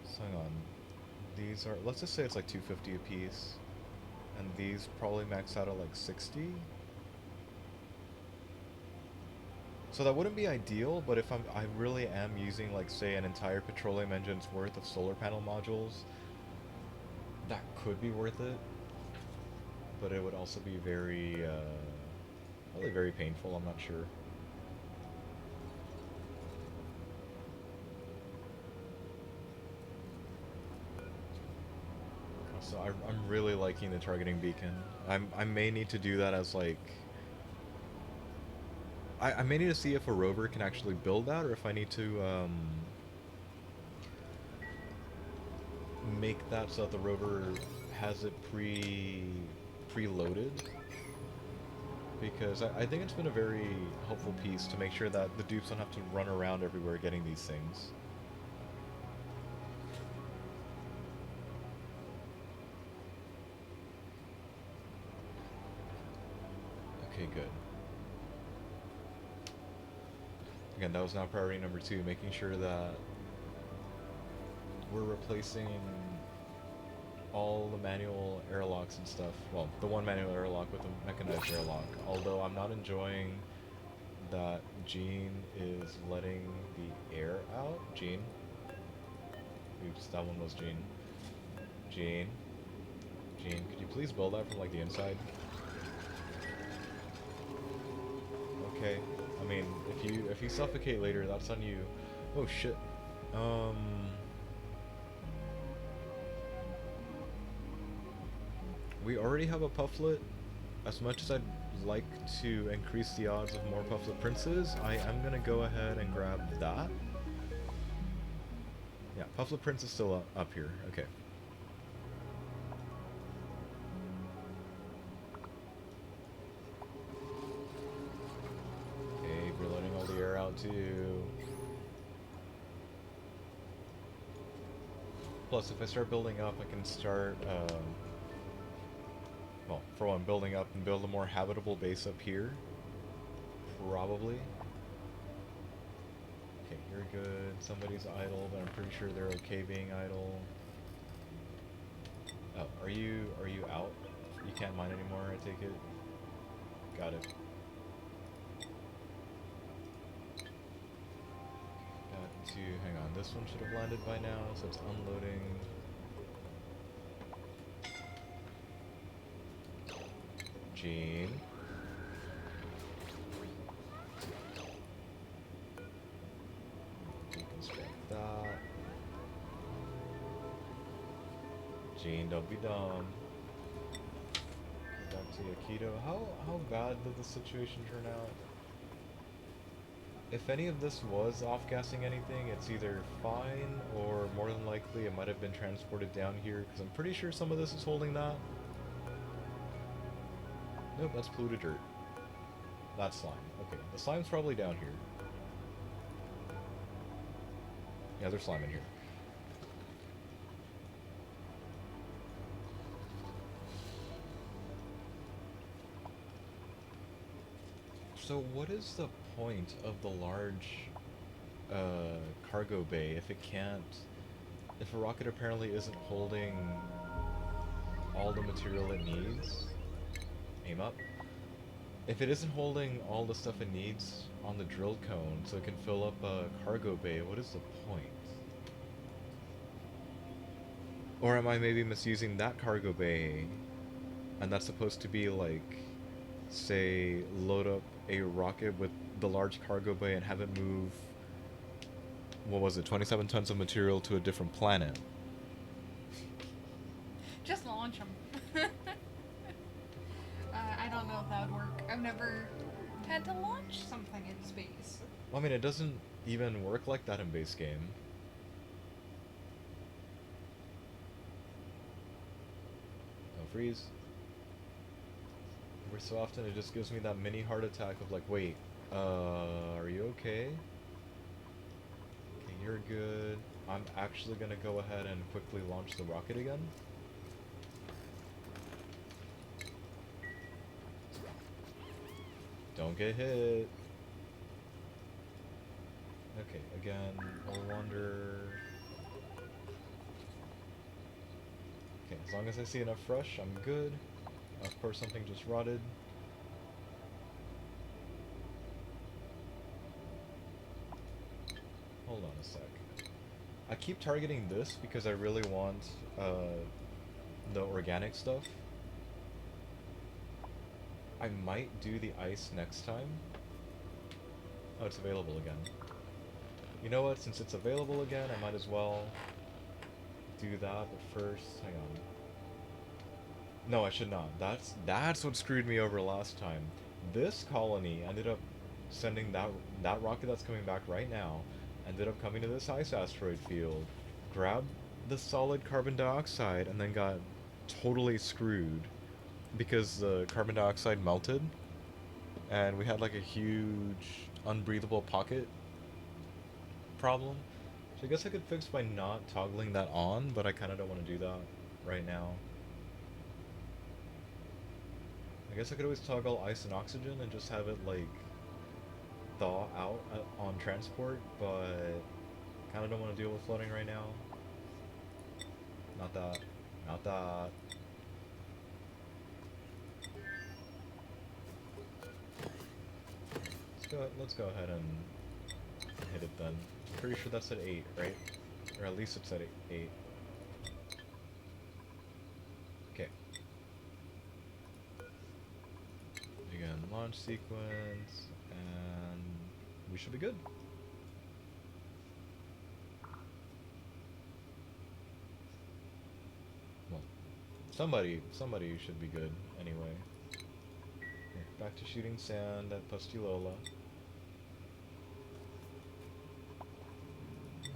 So hang on. These are, let's just say it's like 250 a piece. And these probably max out at like 60. So that wouldn't be ideal, but if I really am using like say an entire petroleum engine's worth of solar panel modules, that could be worth it. But it would also be very, probably very painful, I'm not sure. So I'm really liking the targeting beacon. I may need to do that as like... I may need to see if a rover can actually build that, or if I need to make that so that the rover has it preloaded. Because I think it's been a very helpful piece to make sure that the dupes don't have to run around everywhere getting these things. Okay, good. Again, that was now priority number 2, making sure that we're replacing all the manual airlocks and stuff. Well, the one manual airlock with the mechanized airlock. Although I'm not enjoying that Gene is letting the air out. Gene? Oops, that one was Gene. Gene? Gene, could you please build that from like the inside? Okay, mean, if you suffocate later, that's on you. Oh shit. Um. We already have a Pufflet. As much as I'd like to increase the odds of more Pufflet Princes, I am gonna go ahead and grab that. Yeah, Pufflet Prince is still up here. Okay. Okay, we're letting all the air out too. Plus, if I start building up, I can start, well, for one, building up and build a more habitable base up here. Probably. Okay, you're good. Somebody's idle, but I'm pretty sure they're okay being idle. Oh, are you out? You can't mine anymore, I take it? Got it. Got to, hang on, this one should have landed by now, so it's unloading. Gene. Deconstruct that. Gene, don't be dumb. Back to Yakido. How bad did the situation turn out? If any of this was off-gassing anything, it's either fine, or more than likely it might have been transported down here, because I'm pretty sure some of this is holding that. Nope, that's polluted dirt. That's slime. Okay, the slime's probably down here. Yeah, there's slime in here. So what is the point of the large cargo bay if it can't... If a rocket apparently isn't holding all the material it needs? Aim up. If it isn't holding all the stuff it needs on the drill cone so it can fill up a cargo bay, what is the point? Or am I maybe misusing that cargo bay and that's supposed to be like, say, load up a rocket with the large cargo bay and have it move, what was it, 27 tons of material to a different planet? Just launch them. I don't know if that would work. I've never had to launch something in space. Well, I mean, it doesn't even work like that in base game. Don't freeze. Every so often it just gives me that mini heart attack of like, wait, are you okay? Okay, you're good. I'm actually gonna go ahead and quickly launch the rocket again. Don't get hit. Okay, again, I'll wander. Okay, as long as I see enough fresh, I'm good. Of course, something just rotted. Hold on a sec. I keep targeting this because I really want the organic stuff. I might do the ice next time. Oh, it's available again. You know what? Since it's available again, I might as well do that. But first, hang on. No, I should not. That's what screwed me over last time. This colony ended up sending that rocket that's coming back right now. Ended up coming to this ice asteroid field, grabbed the solid carbon dioxide, and then got totally screwed because the carbon dioxide melted, and we had like a huge unbreathable pocket problem. So I guess I could fix by not toggling that on, but I kind of don't want to do that right now. I guess I could always toggle ice and oxygen and just have it like thaw out on transport, but kind of don't want to deal with flooding right now. Not that. Not that. Let's go ahead and hit it then. I'm pretty sure that's at 8, right? Or at least it's at 8. Okay. Again, launch sequence, and we should be good. Well, somebody should be good anyway. Here, back to shooting sand at Pustulola.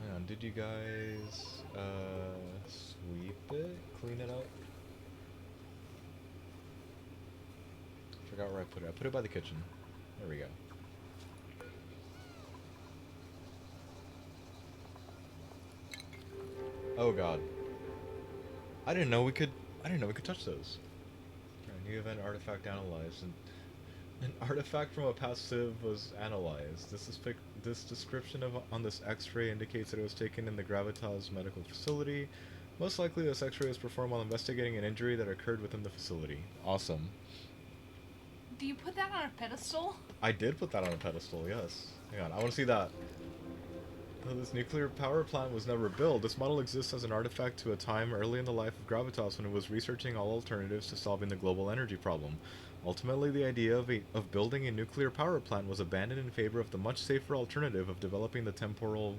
Hang on, did you guys sweep it? Clean it up? Forgot where I put it. I put it by the kitchen. There we go. Oh god. I didn't know we could touch those. Alright, new event artifact analyzed, and an artifact from a past civ was analyzed. This description on this X-ray indicates that it was taken in the Gravitas medical facility. Most likely, this X-ray was performed while investigating an injury that occurred within the facility. Awesome. Do you put that on a pedestal? I did put that on a pedestal. Yes. Hang on, I want to see that. Though this nuclear power plant was never built, this model exists as an artifact to a time early in the life of Gravitas when it was researching all alternatives to solving the global energy problem. Ultimately, the idea of building a nuclear power plant was abandoned in favor of the much safer alternative of developing the temporal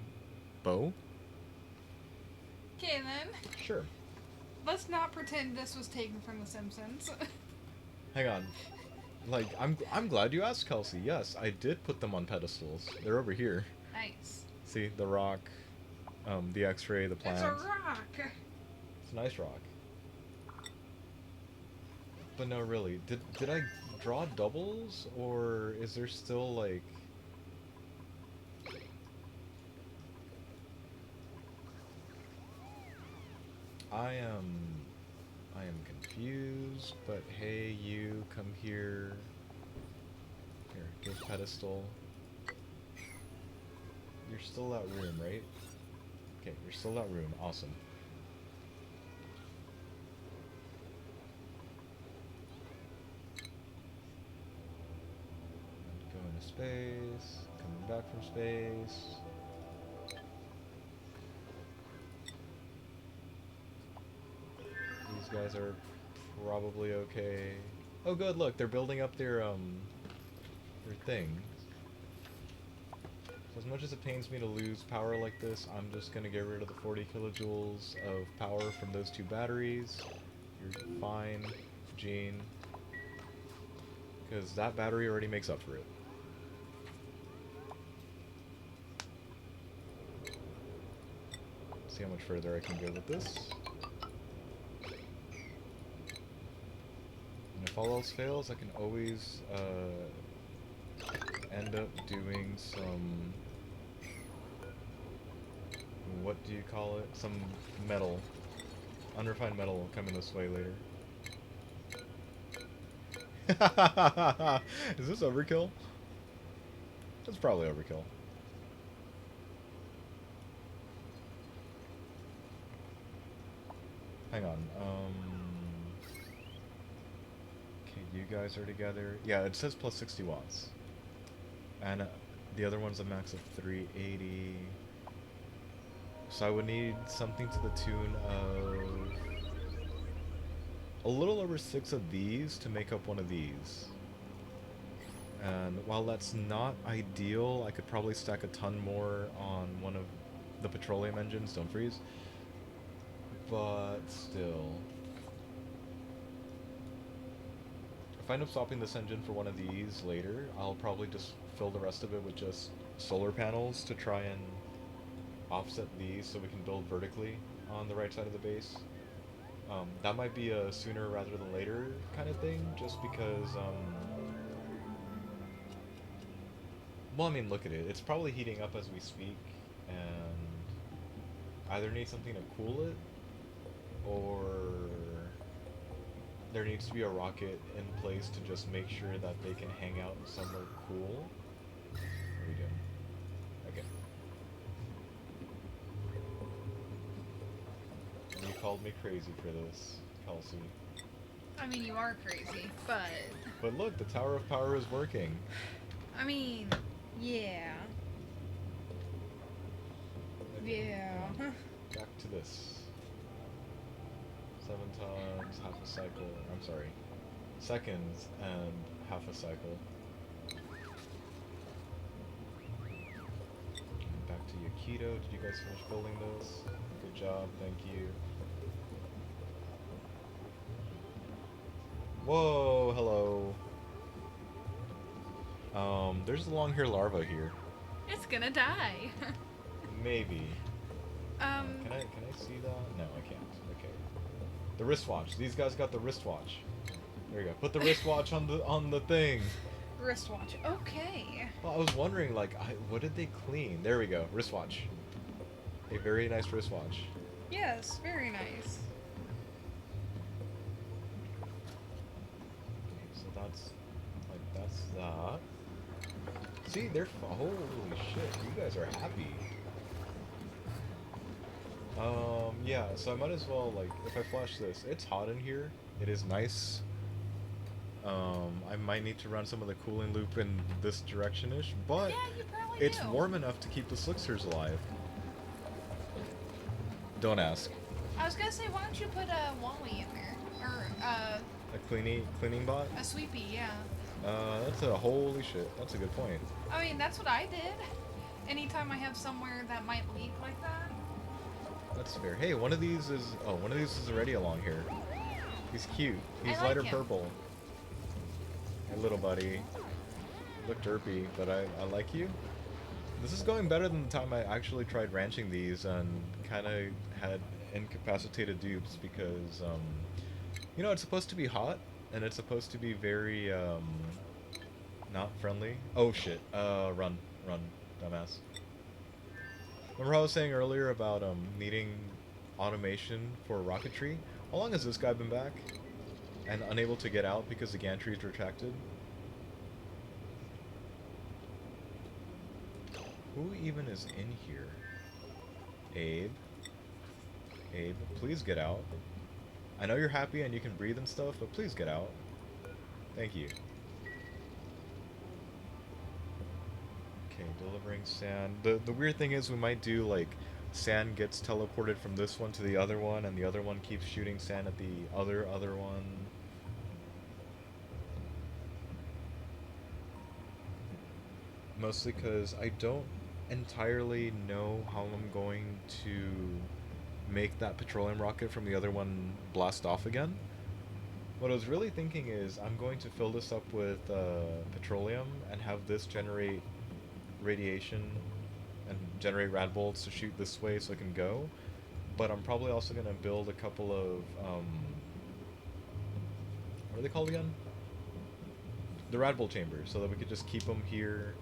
bow. Okay then. Sure. Let's not pretend this was taken from The Simpsons. Hang on. Like, I'm glad you asked, Kelsey. Yes, I did put them on pedestals. They're over here. Nice. See, the rock, the X-ray, the plant. It's a rock. It's a nice rock. But no, really, did I draw doubles, or is there still like? I am confused. But hey, you come here. Here, give pedestal. You're still that room, right? Okay, you're still that room. Awesome. Go into space. Coming back from space. These guys are probably okay. Oh, good. Look, they're building up their thing. So as much as it pains me to lose power like this, I'm just gonna get rid of the 40 kilojoules of power from those two batteries. You're fine, Gene. Because that battery already makes up for it. See how much further I can go with this. And if all else fails, I can always end up doing some, what do you call it? Some metal. Unrefined metal will come in this way later. Is this overkill? That's probably overkill. Hang on, okay, you guys are together. Yeah, it says plus 60 watts. And the other one's a max of 380. So I would need something to the tune of a little over 6 of these to make up one of these. And while that's not ideal, I could probably stack a ton more on one of the petroleum engines, don't freeze. But still. If I end up swapping this engine for one of these later, I'll probably just fill the rest of it with just solar panels to try and offset these so we can build vertically on the right side of the base. That might be a sooner rather than later kind of thing, just because, well, I mean, look at it. It's probably heating up as we speak, and either need something to cool it, or there needs to be a rocket in place to just make sure that they can hang out somewhere cool. What are we doing? Okay. You called me crazy for this, Kelsey. I mean, you are crazy, but... But look, the Tower of Power is working. I mean, yeah. Yeah. Back to this. 7 times, half a cycle. I'm sorry. Seconds and half a cycle. to Yakito. Did you guys finish building this? Good job, thank you. Whoa, hello. There's a long hair larva here. It's gonna die. Maybe. Can I see that? No, I can't. Okay. The wristwatch. These guys got the wristwatch. There you go. Put the wristwatch on the thing. Wristwatch. Okay. Well, I was wondering, like, what did they clean? There we go. Wristwatch. A very nice wristwatch. Yes, very nice. Okay, so that's that. See, they're holy shit. You guys are happy. Yeah. So I might as well, like, if I flash this, it's hot in here. It is nice. I might need to run some of the cooling loop in this direction-ish, but Yeah, you probably it's do. warm enough to keep the slicksters alive. Don't ask. I was gonna say, why don't you put a Wally in there? Or, A cleaning bot? a sweepy, yeah. That's a holy shit. That's a good point. I mean, that's what I did. Anytime I have somewhere that might leak like that. That's fair. Hey, one of these is already along here. He's cute. He's I like lighter him. purple. Hey, little buddy. Look derpy, but I like you. This is going better than the time I actually tried ranching these and kind of had incapacitated dupes because, you know, it's supposed to be hot and it's supposed to be very, not friendly. Oh shit. Run, dumbass. Remember how I was saying earlier about, needing automation for rocketry? How long has this guy been back? And unable to get out because the gantry is retracted? Who even is in here? Abe? Abe, please get out. I know you're happy and you can breathe and stuff, but please get out. Thank you. Okay, delivering sand. The weird thing is we might do, like, sand gets teleported from this one to the other one, and the other one keeps shooting sand at the other one. Mostly because I don't entirely know how I'm going to make that petroleum rocket from the other one blast off again. What I was really thinking is I'm going to fill this up with petroleum and have this generate radiation and generate rad bolts to shoot this way so it can go. But I'm probably also going to build a couple of, what are they called again? The rad bolt chambers, so that we could just keep them here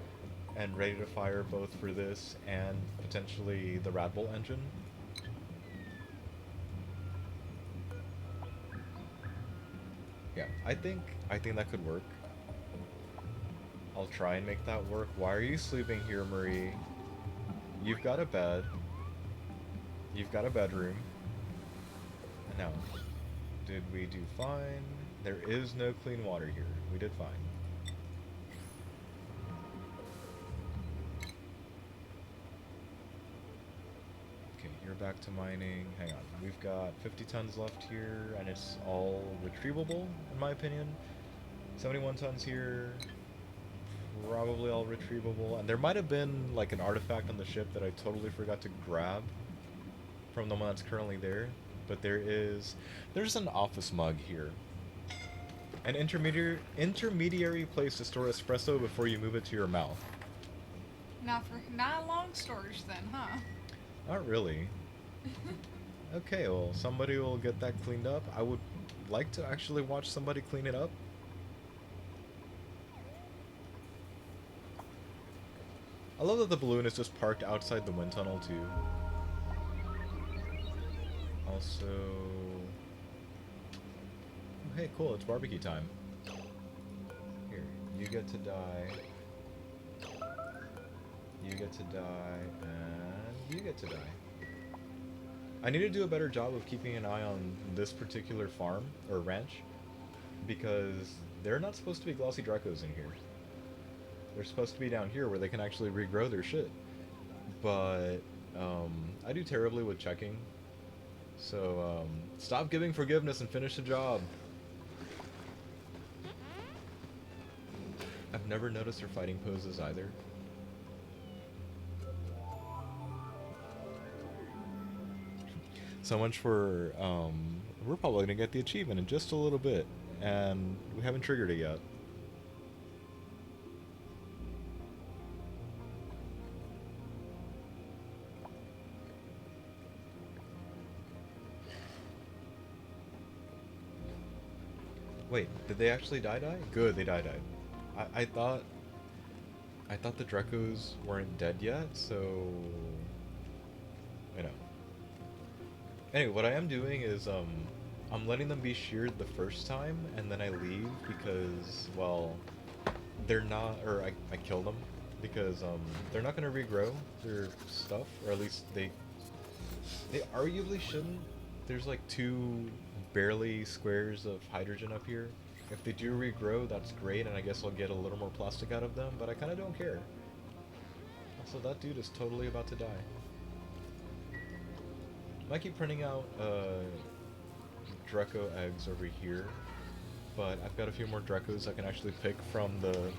and ready to fire both for this and potentially the rad bolt engine. Yeah, I think that could work. I'll try and make that work. Why are you sleeping here, Marie? You've got a bed. You've got a bedroom. And now, did we do fine? There is no clean water here. We did fine. Okay, you're back to mining. Hang on. We've got 50 tons left here, and it's all retrievable, in my opinion. 71 tons here. Probably all retrievable. And there might have been, like, an artifact on the ship that I totally forgot to grab from the one that's currently there. But there's an office mug here. An intermediary place to store espresso before you move it to your mouth. Not long storage then, huh? Not really. Okay, well, somebody will get that cleaned up. I would like to actually watch somebody clean it up. I love that the balloon is just parked outside the wind tunnel, too. Also... Oh, hey, cool, it's barbecue time. Here, you get to die. You get to die, and you get to die. I need to do a better job of keeping an eye on this particular farm, or ranch, because they're not supposed to be glossy Dracos in here. They're supposed to be down here where they can actually regrow their shit. But, I do terribly with checking. So, stop giving forgiveness and finish the job. I've never noticed their fighting poses either. So much for, we're probably gonna get the achievement in just a little bit, and we haven't triggered it yet. Wait, did they actually die? Good, they died. I thought the Drekos weren't dead yet, so you know. Anyway, what I am doing is I'm letting them be sheared the first time, and then I leave because, well, they're not, or I kill them because they're not gonna regrow their stuff, or at least they arguably shouldn't. There's like two barely squares of hydrogen up here. If they do regrow, that's great, and I guess I'll get a little more plastic out of them, but I kind of don't care. Also, that dude is totally about to die. Might keep printing out Draco eggs over here, but I've got a few more Dracos I can actually pick from the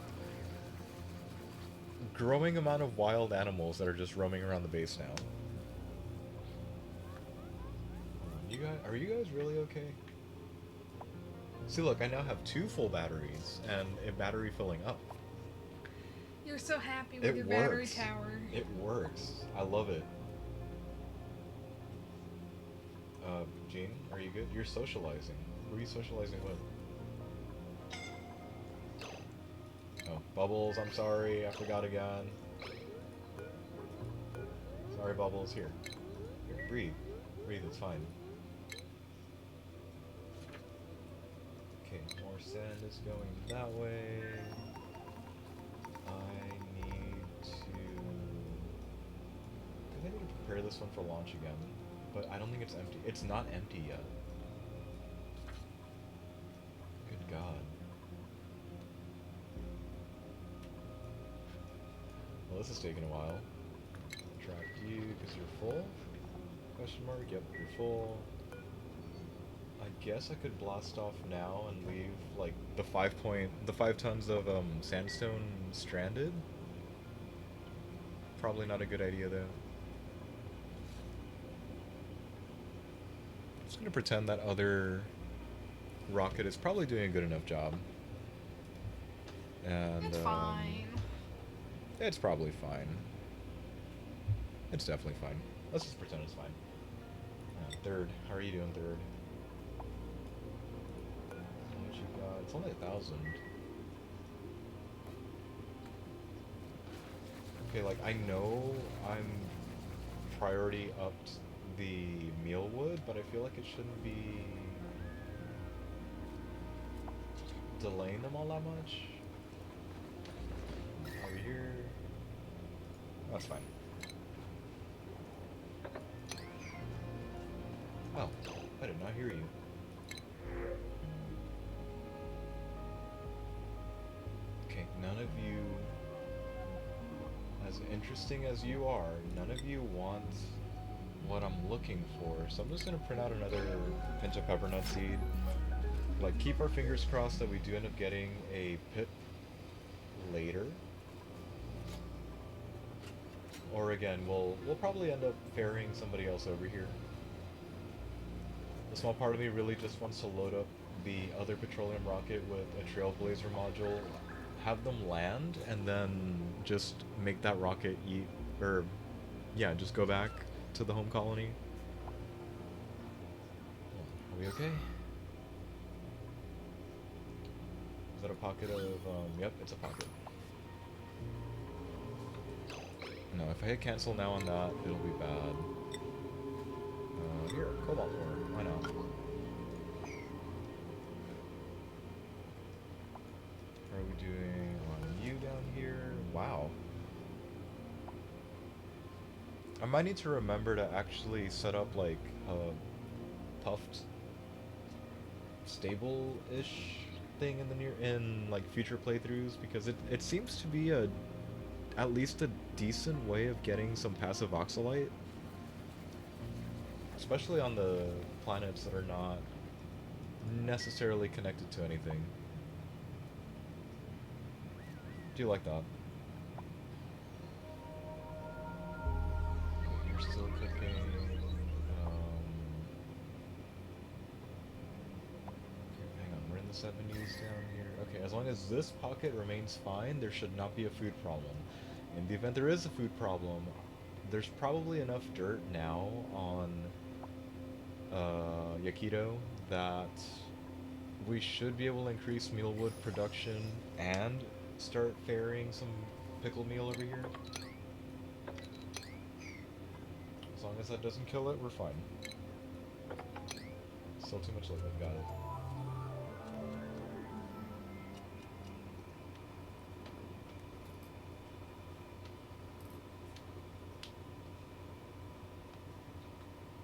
growing amount of wild animals that are just roaming around the base now. You guys, are you guys really okay? See, look, I now have 2 full batteries and a battery filling up. You're so happy with your battery tower. It works. I love it. Jean, are you good? You're socializing. Who are you socializing with? Oh, Bubbles, I'm sorry. I forgot again. Sorry, Bubbles. Here. Here, breathe. Breathe, it's fine. Okay, more sand is going that way. I think I need to prepare this one for launch again. But I don't think it's empty. It's not empty yet. Good God. Well, this is taking a while. Track you because you're full? Question mark? Yep, you're full. I guess I could blast off now and leave like the 5 tons of sandstone stranded. Probably not a good idea though. I'm just gonna pretend that other rocket is probably doing a good enough job. And It's fine. It's probably fine. It's definitely fine. Let's just pretend it's fine. Third, how are you doing, Third? What you got? It's only 1,000. Okay, like I know I'm priority upped the mealwood, but I feel like it shouldn't be delaying them all that much. Over here. That's fine. Oh, I did not hear you. Okay, none of you, as interesting as you are, none of you want what I'm looking for. So I'm just gonna print out another pinch of peppermint seed. Like, keep our fingers crossed that we do end up getting a pit later. Or again, we'll probably end up ferrying somebody else over here. A small part of me really just wants to load up the other petroleum rocket with a trailblazer module, have them land, and then just make that rocket eat, or yeah, just go back to the home colony. Are we okay? Is that a pocket of, yep, it's a pocket. No, if I hit cancel now on that, it'll be bad. Here, cobalt ore, why not? How are we doing on you down here? Wow. I might need to remember to actually set up like a puffed stable-ish thing in the in like future playthroughs, because it seems to be at least a decent way of getting some passive oxalite, especially on the planets that are not necessarily connected to anything. Do you like that? You're still cooking. 70s down here. Okay, as long as this pocket remains fine, there should not be a food problem. In the event there is a food problem, there's probably enough dirt now on Yakido that we should be able to increase mealwood production and start ferrying some pickled meal over here. As long as that doesn't kill it, we're fine. Still too much liquid, got it.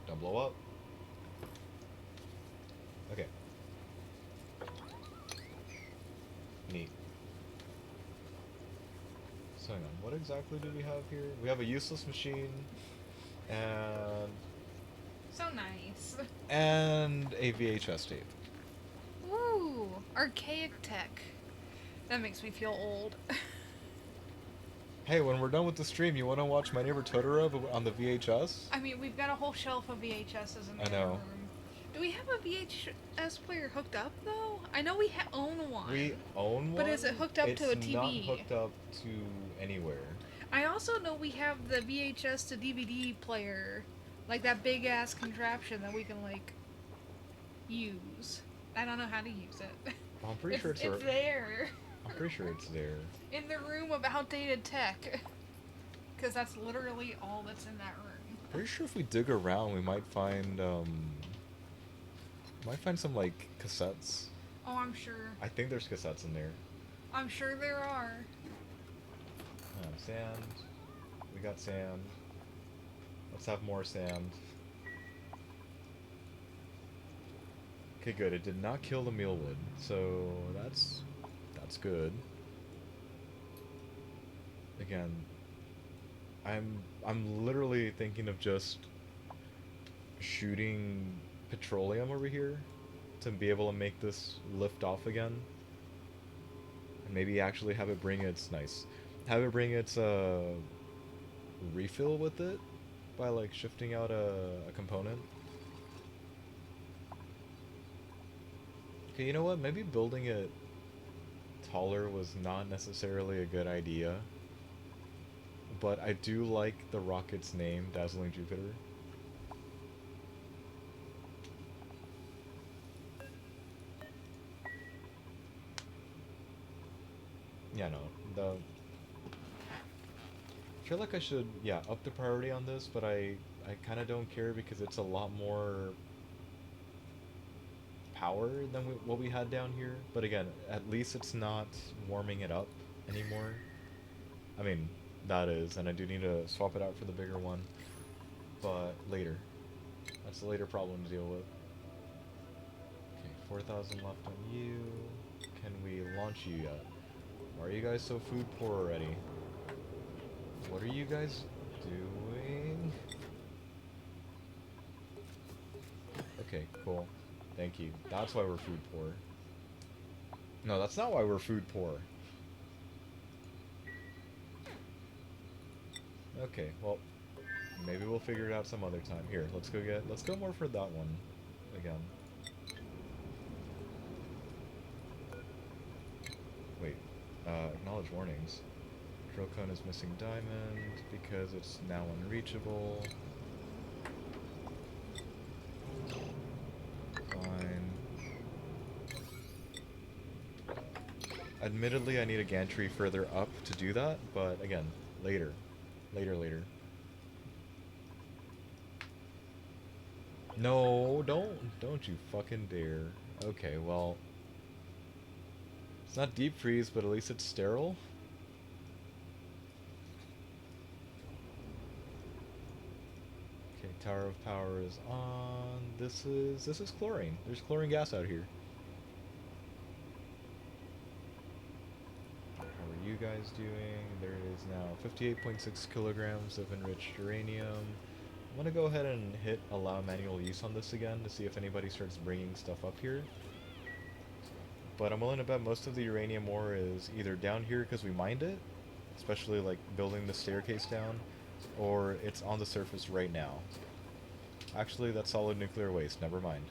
Don't blow up. Okay. Neat. So hang on, what exactly do we have here? We have a useless machine, and So nice. and a VHS tape. Ooh, archaic tech. That makes me feel old. Hey, when we're done with the stream, you want to watch My Neighbor Totoro on the VHS? I mean, we've got a whole shelf of VHSs in the I know. room. Do we have a VHS player hooked up though? I know we own one. We own one. But is it hooked up to a TV? It's not hooked up to anywhere. I also know we have the VHS to DVD player, like that big ass contraption that we can like use. I don't know how to use it. I'm pretty sure it's there. I'm pretty sure it's there. In the room of outdated tech. Because that's literally all that's in that room. Pretty sure if we dig around, we might find some like cassettes. Oh, I'm sure. I think there's cassettes in there. I'm sure there are. Sand. We got sand. Let's have more sand. Okay, good. It did not kill the mealwood, so that's good. Again, I'm literally thinking of just shooting petroleum over here to be able to make this lift off again, and maybe actually have it bring its have it bring its refill with it by like shifting out a component. Okay, you know what? Maybe building it taller was not necessarily a good idea, but I do like the rocket's name, Dazzling Jupiter. Yeah, no, I feel like I should, yeah, up the priority on this, but I kind of don't care because it's a lot more power than what we had down here. But again, at least it's not warming it up anymore. I mean, that is, and I do need to swap it out for the bigger one, but later. That's a later problem to deal with. Okay, 4,000 left on you. Can we launch you yet? Why are you guys so food poor already? What are you guys doing? Okay, cool. Thank you. That's why we're food poor. No, that's not why we're food poor. Okay, well, maybe we'll figure it out some other time. Here, let's go more for that one again. Wait, acknowledge warnings. Drill cone is missing diamond because it's now unreachable. Fine. Admittedly, I need a gantry further up to do that, but again, later. Later. No, don't you fucking dare. Okay, well, it's not deep freeze, but at least it's sterile. Okay, Tower of Power is on. This is chlorine. There's chlorine gas out here. How are you guys doing? There is now 58.6 kilograms of enriched uranium. I'm gonna go ahead and hit allow manual use on this again to see if anybody starts bringing stuff up here. But I'm willing to bet most of the uranium ore is either down here because we mined it, especially like building the staircase down, or it's on the surface right now. Actually, that's solid nuclear waste, never mind.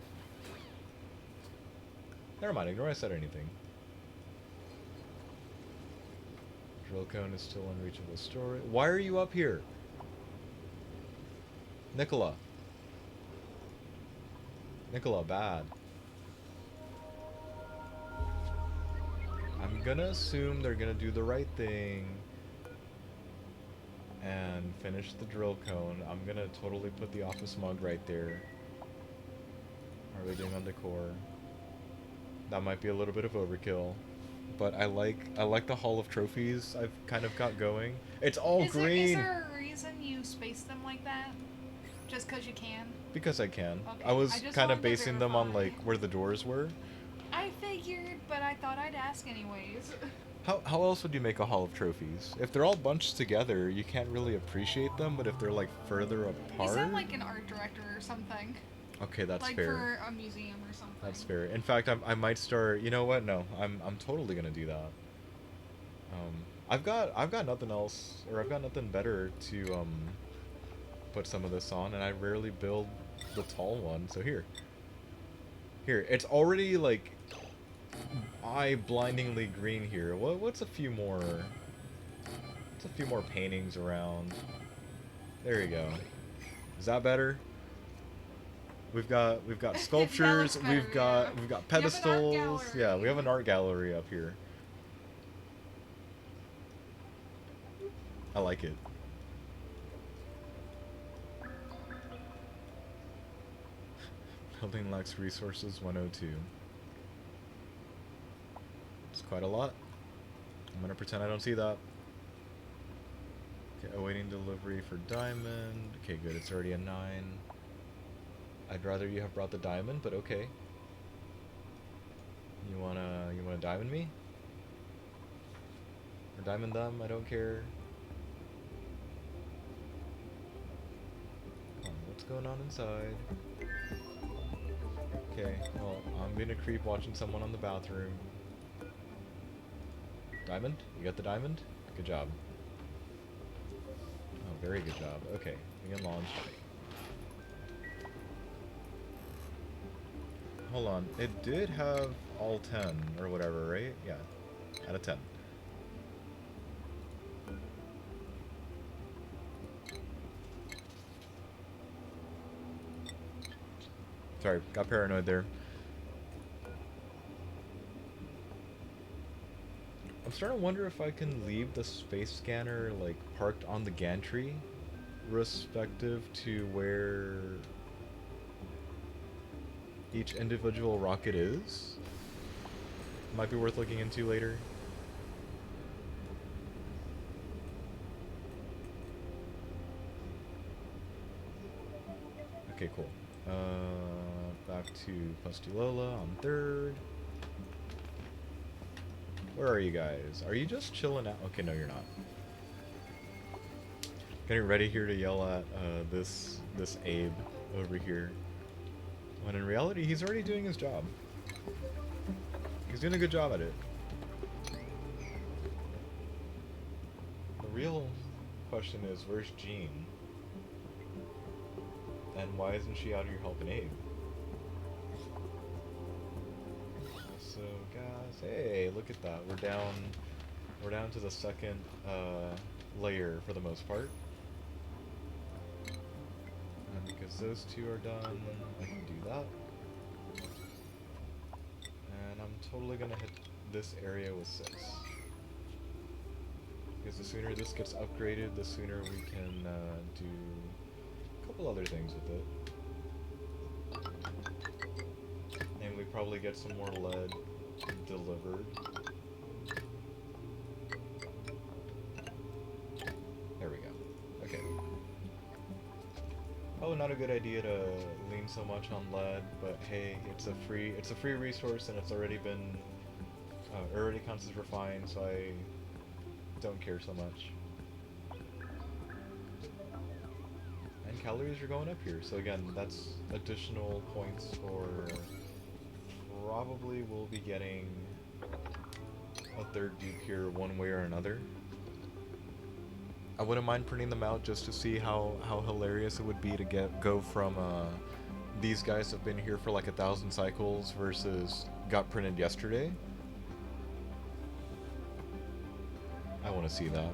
Never mind, ignore I said anything. Drill cone is still unreachable storage. Why are you up here? Nicola. Nicola, bad. I'm gonna assume they're gonna do the right thing and finish the drill cone. I'm gonna totally put the office mug right there. Are we doing on decor? That might be a little bit of overkill, but I like the Hall of Trophies I've kind of got going. It's all green. Is there a reason you space them like that? Just because you can? Because I can. Okay. I was just kind of wanted to basing them on verify. like where the doors were. I figured, but I thought I'd ask anyways. How else would you make a Hall of Trophies? If they're all bunched together, you can't really appreciate them, but if they're like further apart... You sound like an art director or something. Okay, that's like fair. Like for a museum or something. That's fair. In fact, I might start... You know what? No, I'm totally gonna do that. I've got nothing else, or I've got nothing better to put some of this on, and I rarely build the tall one. So here, it's already like eye-blindingly green here. What's a few more? What's a few more paintings around? There you go. Is that better? We've got sculptures. Better, we've got pedestals. Yeah, we have an art gallery up here. I like it. Building lacks resources 102. It's quite a lot. I'm gonna pretend I don't see that. Okay, awaiting delivery for diamond. Okay, good. It's already a 9. I'd rather you have brought the diamond, but okay. You wanna diamond me? Or diamond them? I don't care. What's going on inside? Okay, well, I'm being a creep watching someone on the bathroom. Diamond? You got the diamond? Good job. Oh, very good job. Okay, we can launch. Hold on, it did have all 10 or whatever, right? Yeah, out of 10. Sorry, got paranoid there. I'm starting to wonder if I can leave the space scanner like parked on the gantry, respective to where each individual rocket is. Might be worth looking into later. Okay, cool. Back to Pustulola on 3rd. Where are you guys? Are you just chilling out? Okay, no, you're not. Getting ready here to yell at this Abe over here. When in reality, he's already doing his job. He's doing a good job at it. The real question is, where's Jean? And why isn't she out here helping Abe? So guys, hey, look at that. We're down to the second layer for the most part. And because those two are done, I can do that. And I'm totally gonna hit this area with 6. Because the sooner this gets upgraded, the sooner we can do a couple other things with it. Namely, probably get some more lead delivered. There we go. Okay. Probably not a good idea to lean so much on lead, but hey, it's a free resource and it's already been already counts as refined, so I don't care so much. And calories are going up here, so again, that's additional points for probably we'll be getting a 3rd dupe here one way or another. I wouldn't mind printing them out just to see how hilarious it would be to go from these guys have been here for like 1,000 cycles versus got printed yesterday. I want to see that.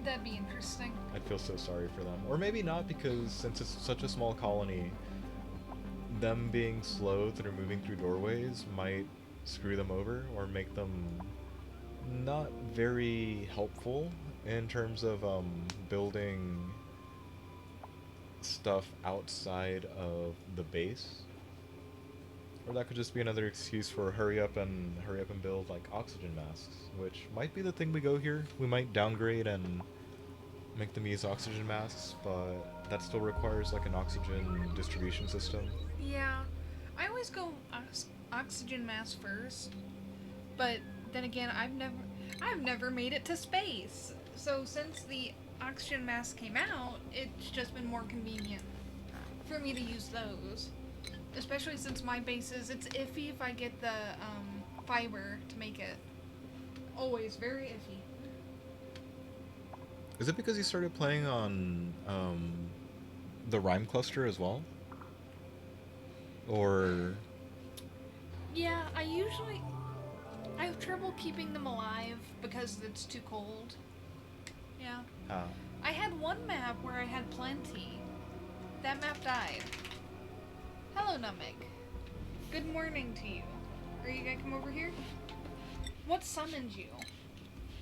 That'd be interesting. I'd feel so sorry for them. Or maybe not, because since it's such a small colony, them being slow through moving through doorways might screw them over or make them not very helpful in terms of building stuff outside of the base. Or that could just be another excuse for hurry up and build like oxygen masks, which might be the thing we go here. We might downgrade and make them use oxygen masks, but that still requires like an oxygen distribution system. Yeah, I always go oxygen mask first, but then again, I've never made it to space. So since the oxygen mask came out, it's just been more convenient for me to use those. Especially since my bases, it's iffy if I get the fiber to make it. Always very iffy. Is it because you started playing on the Rhyme cluster as well? Or Yeah, I have trouble keeping them alive because it's too cold. Yeah. I had one map where I had plenty. That map died. Hello, Namek. Good morning to you. Are you gonna come over here? What summoned you?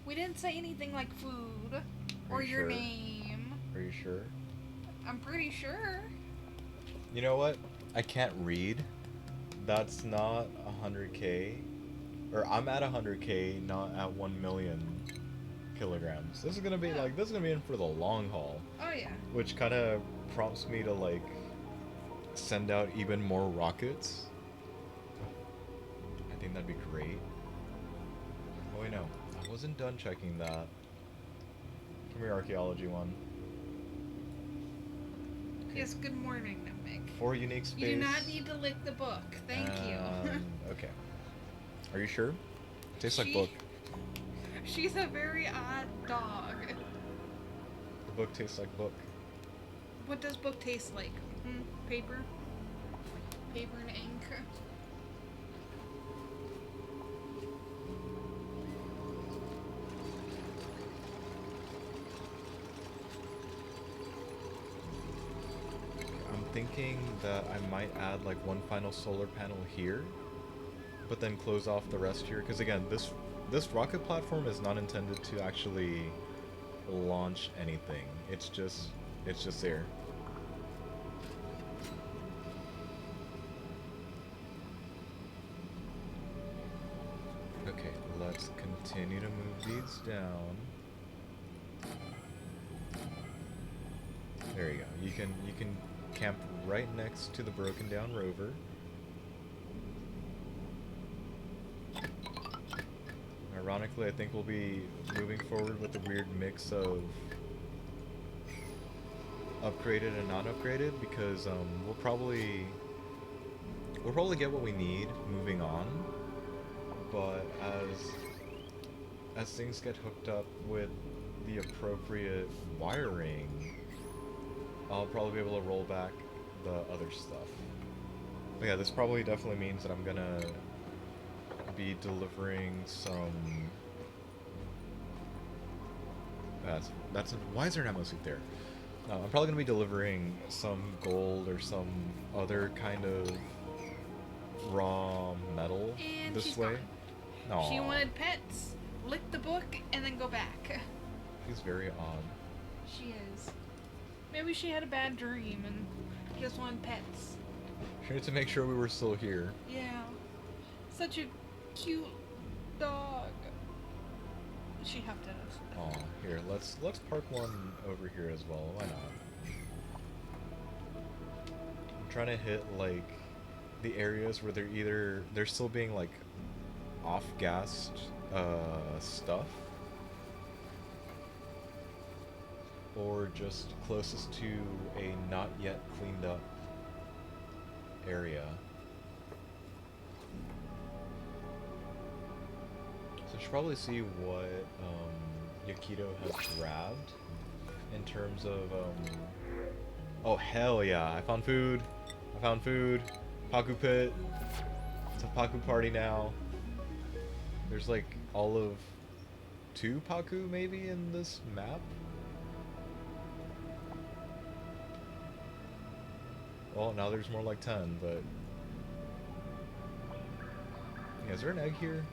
We didn't say anything like food or your name. Are you sure? I'm pretty sure. You know what? I can't read. That's not 100k. Or I'm at 100k, not at 1 million kilograms. This is gonna be this is gonna be in for the long haul. Oh yeah. Which kind of prompts me to like send out even more rockets. I think that'd be great. Oh wait, no. I wasn't done checking that. Come here, archaeology one. Okay. Yes, good morning, Namek. 4 unique space. You do not need to lick the book. Thank you. Okay. Are you sure? Tastes like book. She's a very odd dog. The book tastes like book. What does book taste like? Paper? Paper and ink? I'm thinking that I might add like one final solar panel here, but then close off the rest here, because again, this rocket platform is not intended to actually launch anything. It's just there. Okay, let's continue to move these down. There you go. You can camp right next to the broken down rover. Ironically, I think we'll be moving forward with a weird mix of upgraded and not upgraded, because we'll probably get what we need moving on, but as things get hooked up with the appropriate wiring, I'll probably be able to roll back the other stuff. But yeah, this probably definitely means that I'm gonna be delivering some. Why is there an ammo suit there? I'm probably gonna be delivering some gold or some other kind of raw metal And this she's way. gone. She Aw, wanted pets, lick the book, and then go back. she's very odd. She is. Maybe she had a bad dream and just wanted pets. She needs to make sure we were still here. Yeah. Such a cute dog. She huffed at us. Aw, here, let's park one over here as well. Why not? I'm trying to hit like the areas where they're still being like off-gassed stuff, or just closest to a not yet cleaned up area. So I should probably see what Yakito has grabbed in terms of oh hell yeah, I found food. I found food. Paku pit. It's a Paku party now. There's like all of 2 Paku maybe in this map. Well, now there's more like 10, but... Yeah, is there an egg here?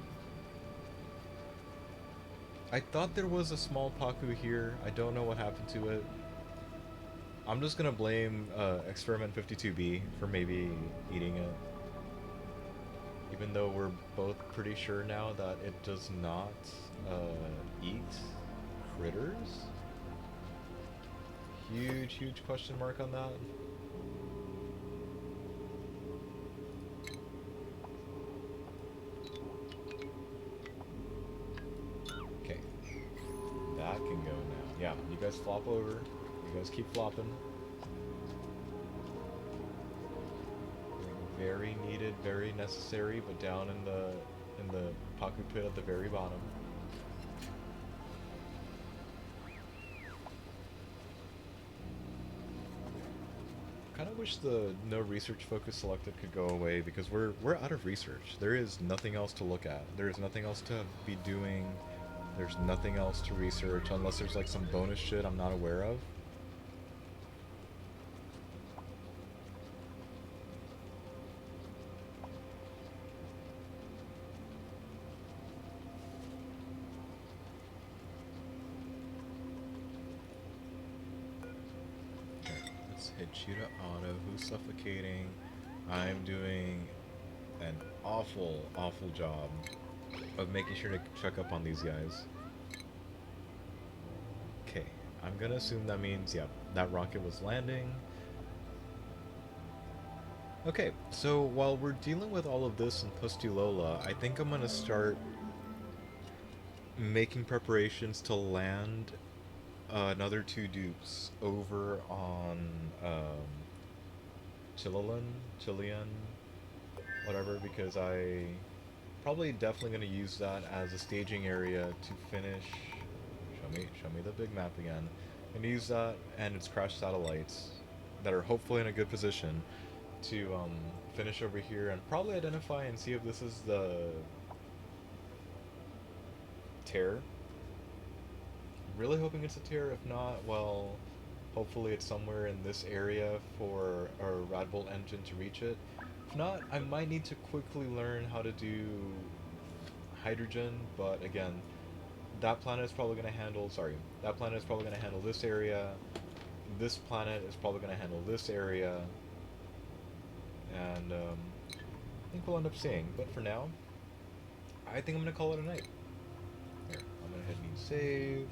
I thought there was a small Paku here. I don't know what happened to it. I'm just gonna blame Experiment 52B for maybe eating it. Even though we're both pretty sure now that it does not eat critters. Huge, huge question mark on that. Okay. That can go now. Yeah, you guys flop over. You guys keep flopping. Very needed, very necessary, but down in the Paku pit at the very bottom. Kind of wish the no research focus selected could go away because we're out of research. There is nothing else to look at. There is nothing else to be doing. There's nothing else to research unless there's like some bonus shit I'm not aware of. Hit Cheetah Auto, who's suffocating. I'm doing an awful, awful job of making sure to check up on these guys. Okay, I'm gonna assume that means, yeah, that rocket was landing. Okay, so while we're dealing with all of this in Pustulola, I think I'm gonna start making preparations to land another 2 dupes over on Chilean, whatever, because I probably definitely going to use that as a staging area to finish. Show me the big map again. I'm going to use that and its crash satellites that are hopefully in a good position to finish over here and probably identify and see if this is the tear. Really hoping it's a tear. If not, well, hopefully it's somewhere in this area for a Radbolt engine to reach it. If not, I might need to quickly learn how to do hydrogen, but again, that planet is probably going to handle, that planet is probably going to handle this area. This planet is probably going to handle this area. And I think we'll end up seeing, but for now, I think I'm going to call it a night. Here, I'm going to hit need save.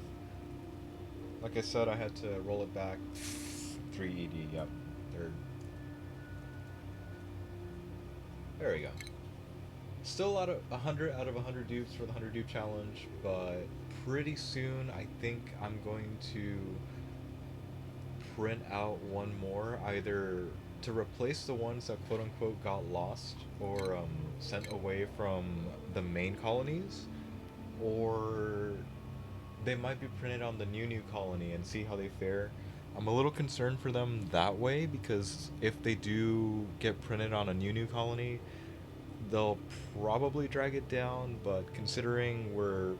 Like I said, I had to roll it back. 3 ED, yep. There we go. Still out of 100 out of 100 dupes for the 100 dupe challenge, but pretty soon I think I'm going to print out one more, either to replace the ones that quote unquote got lost or sent away from the main colonies, or they might be printed on the new colony and see how they fare. I'm a little concerned for them that way, because if they do get printed on a new colony, they'll probably drag it down, but considering we're,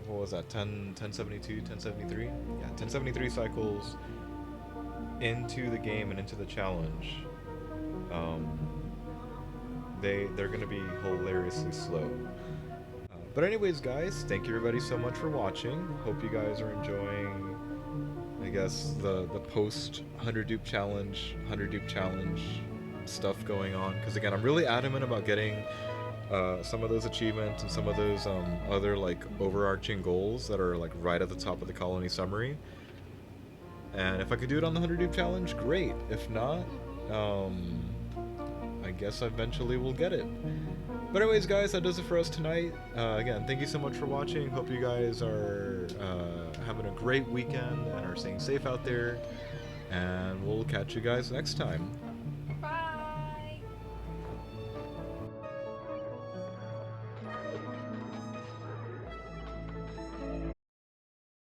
what was that, 1072, 1073? Yeah, 1073 cycles into the game and into the challenge, they're gonna be hilariously slow. But anyways, guys, thank you everybody so much for watching. Hope you guys are enjoying, I guess, the post 100 dupe challenge stuff going on. Because again, I'm really adamant about getting some of those achievements and some of those other like overarching goals that are like right at the top of the colony summary. And if I could do it on the 100 dupe challenge, great. If not, I guess eventually we'll get it. But anyways, guys, that does it for us tonight. Again, thank you so much for watching. Hope you guys are having a great weekend and are staying safe out there. And we'll catch you guys next time.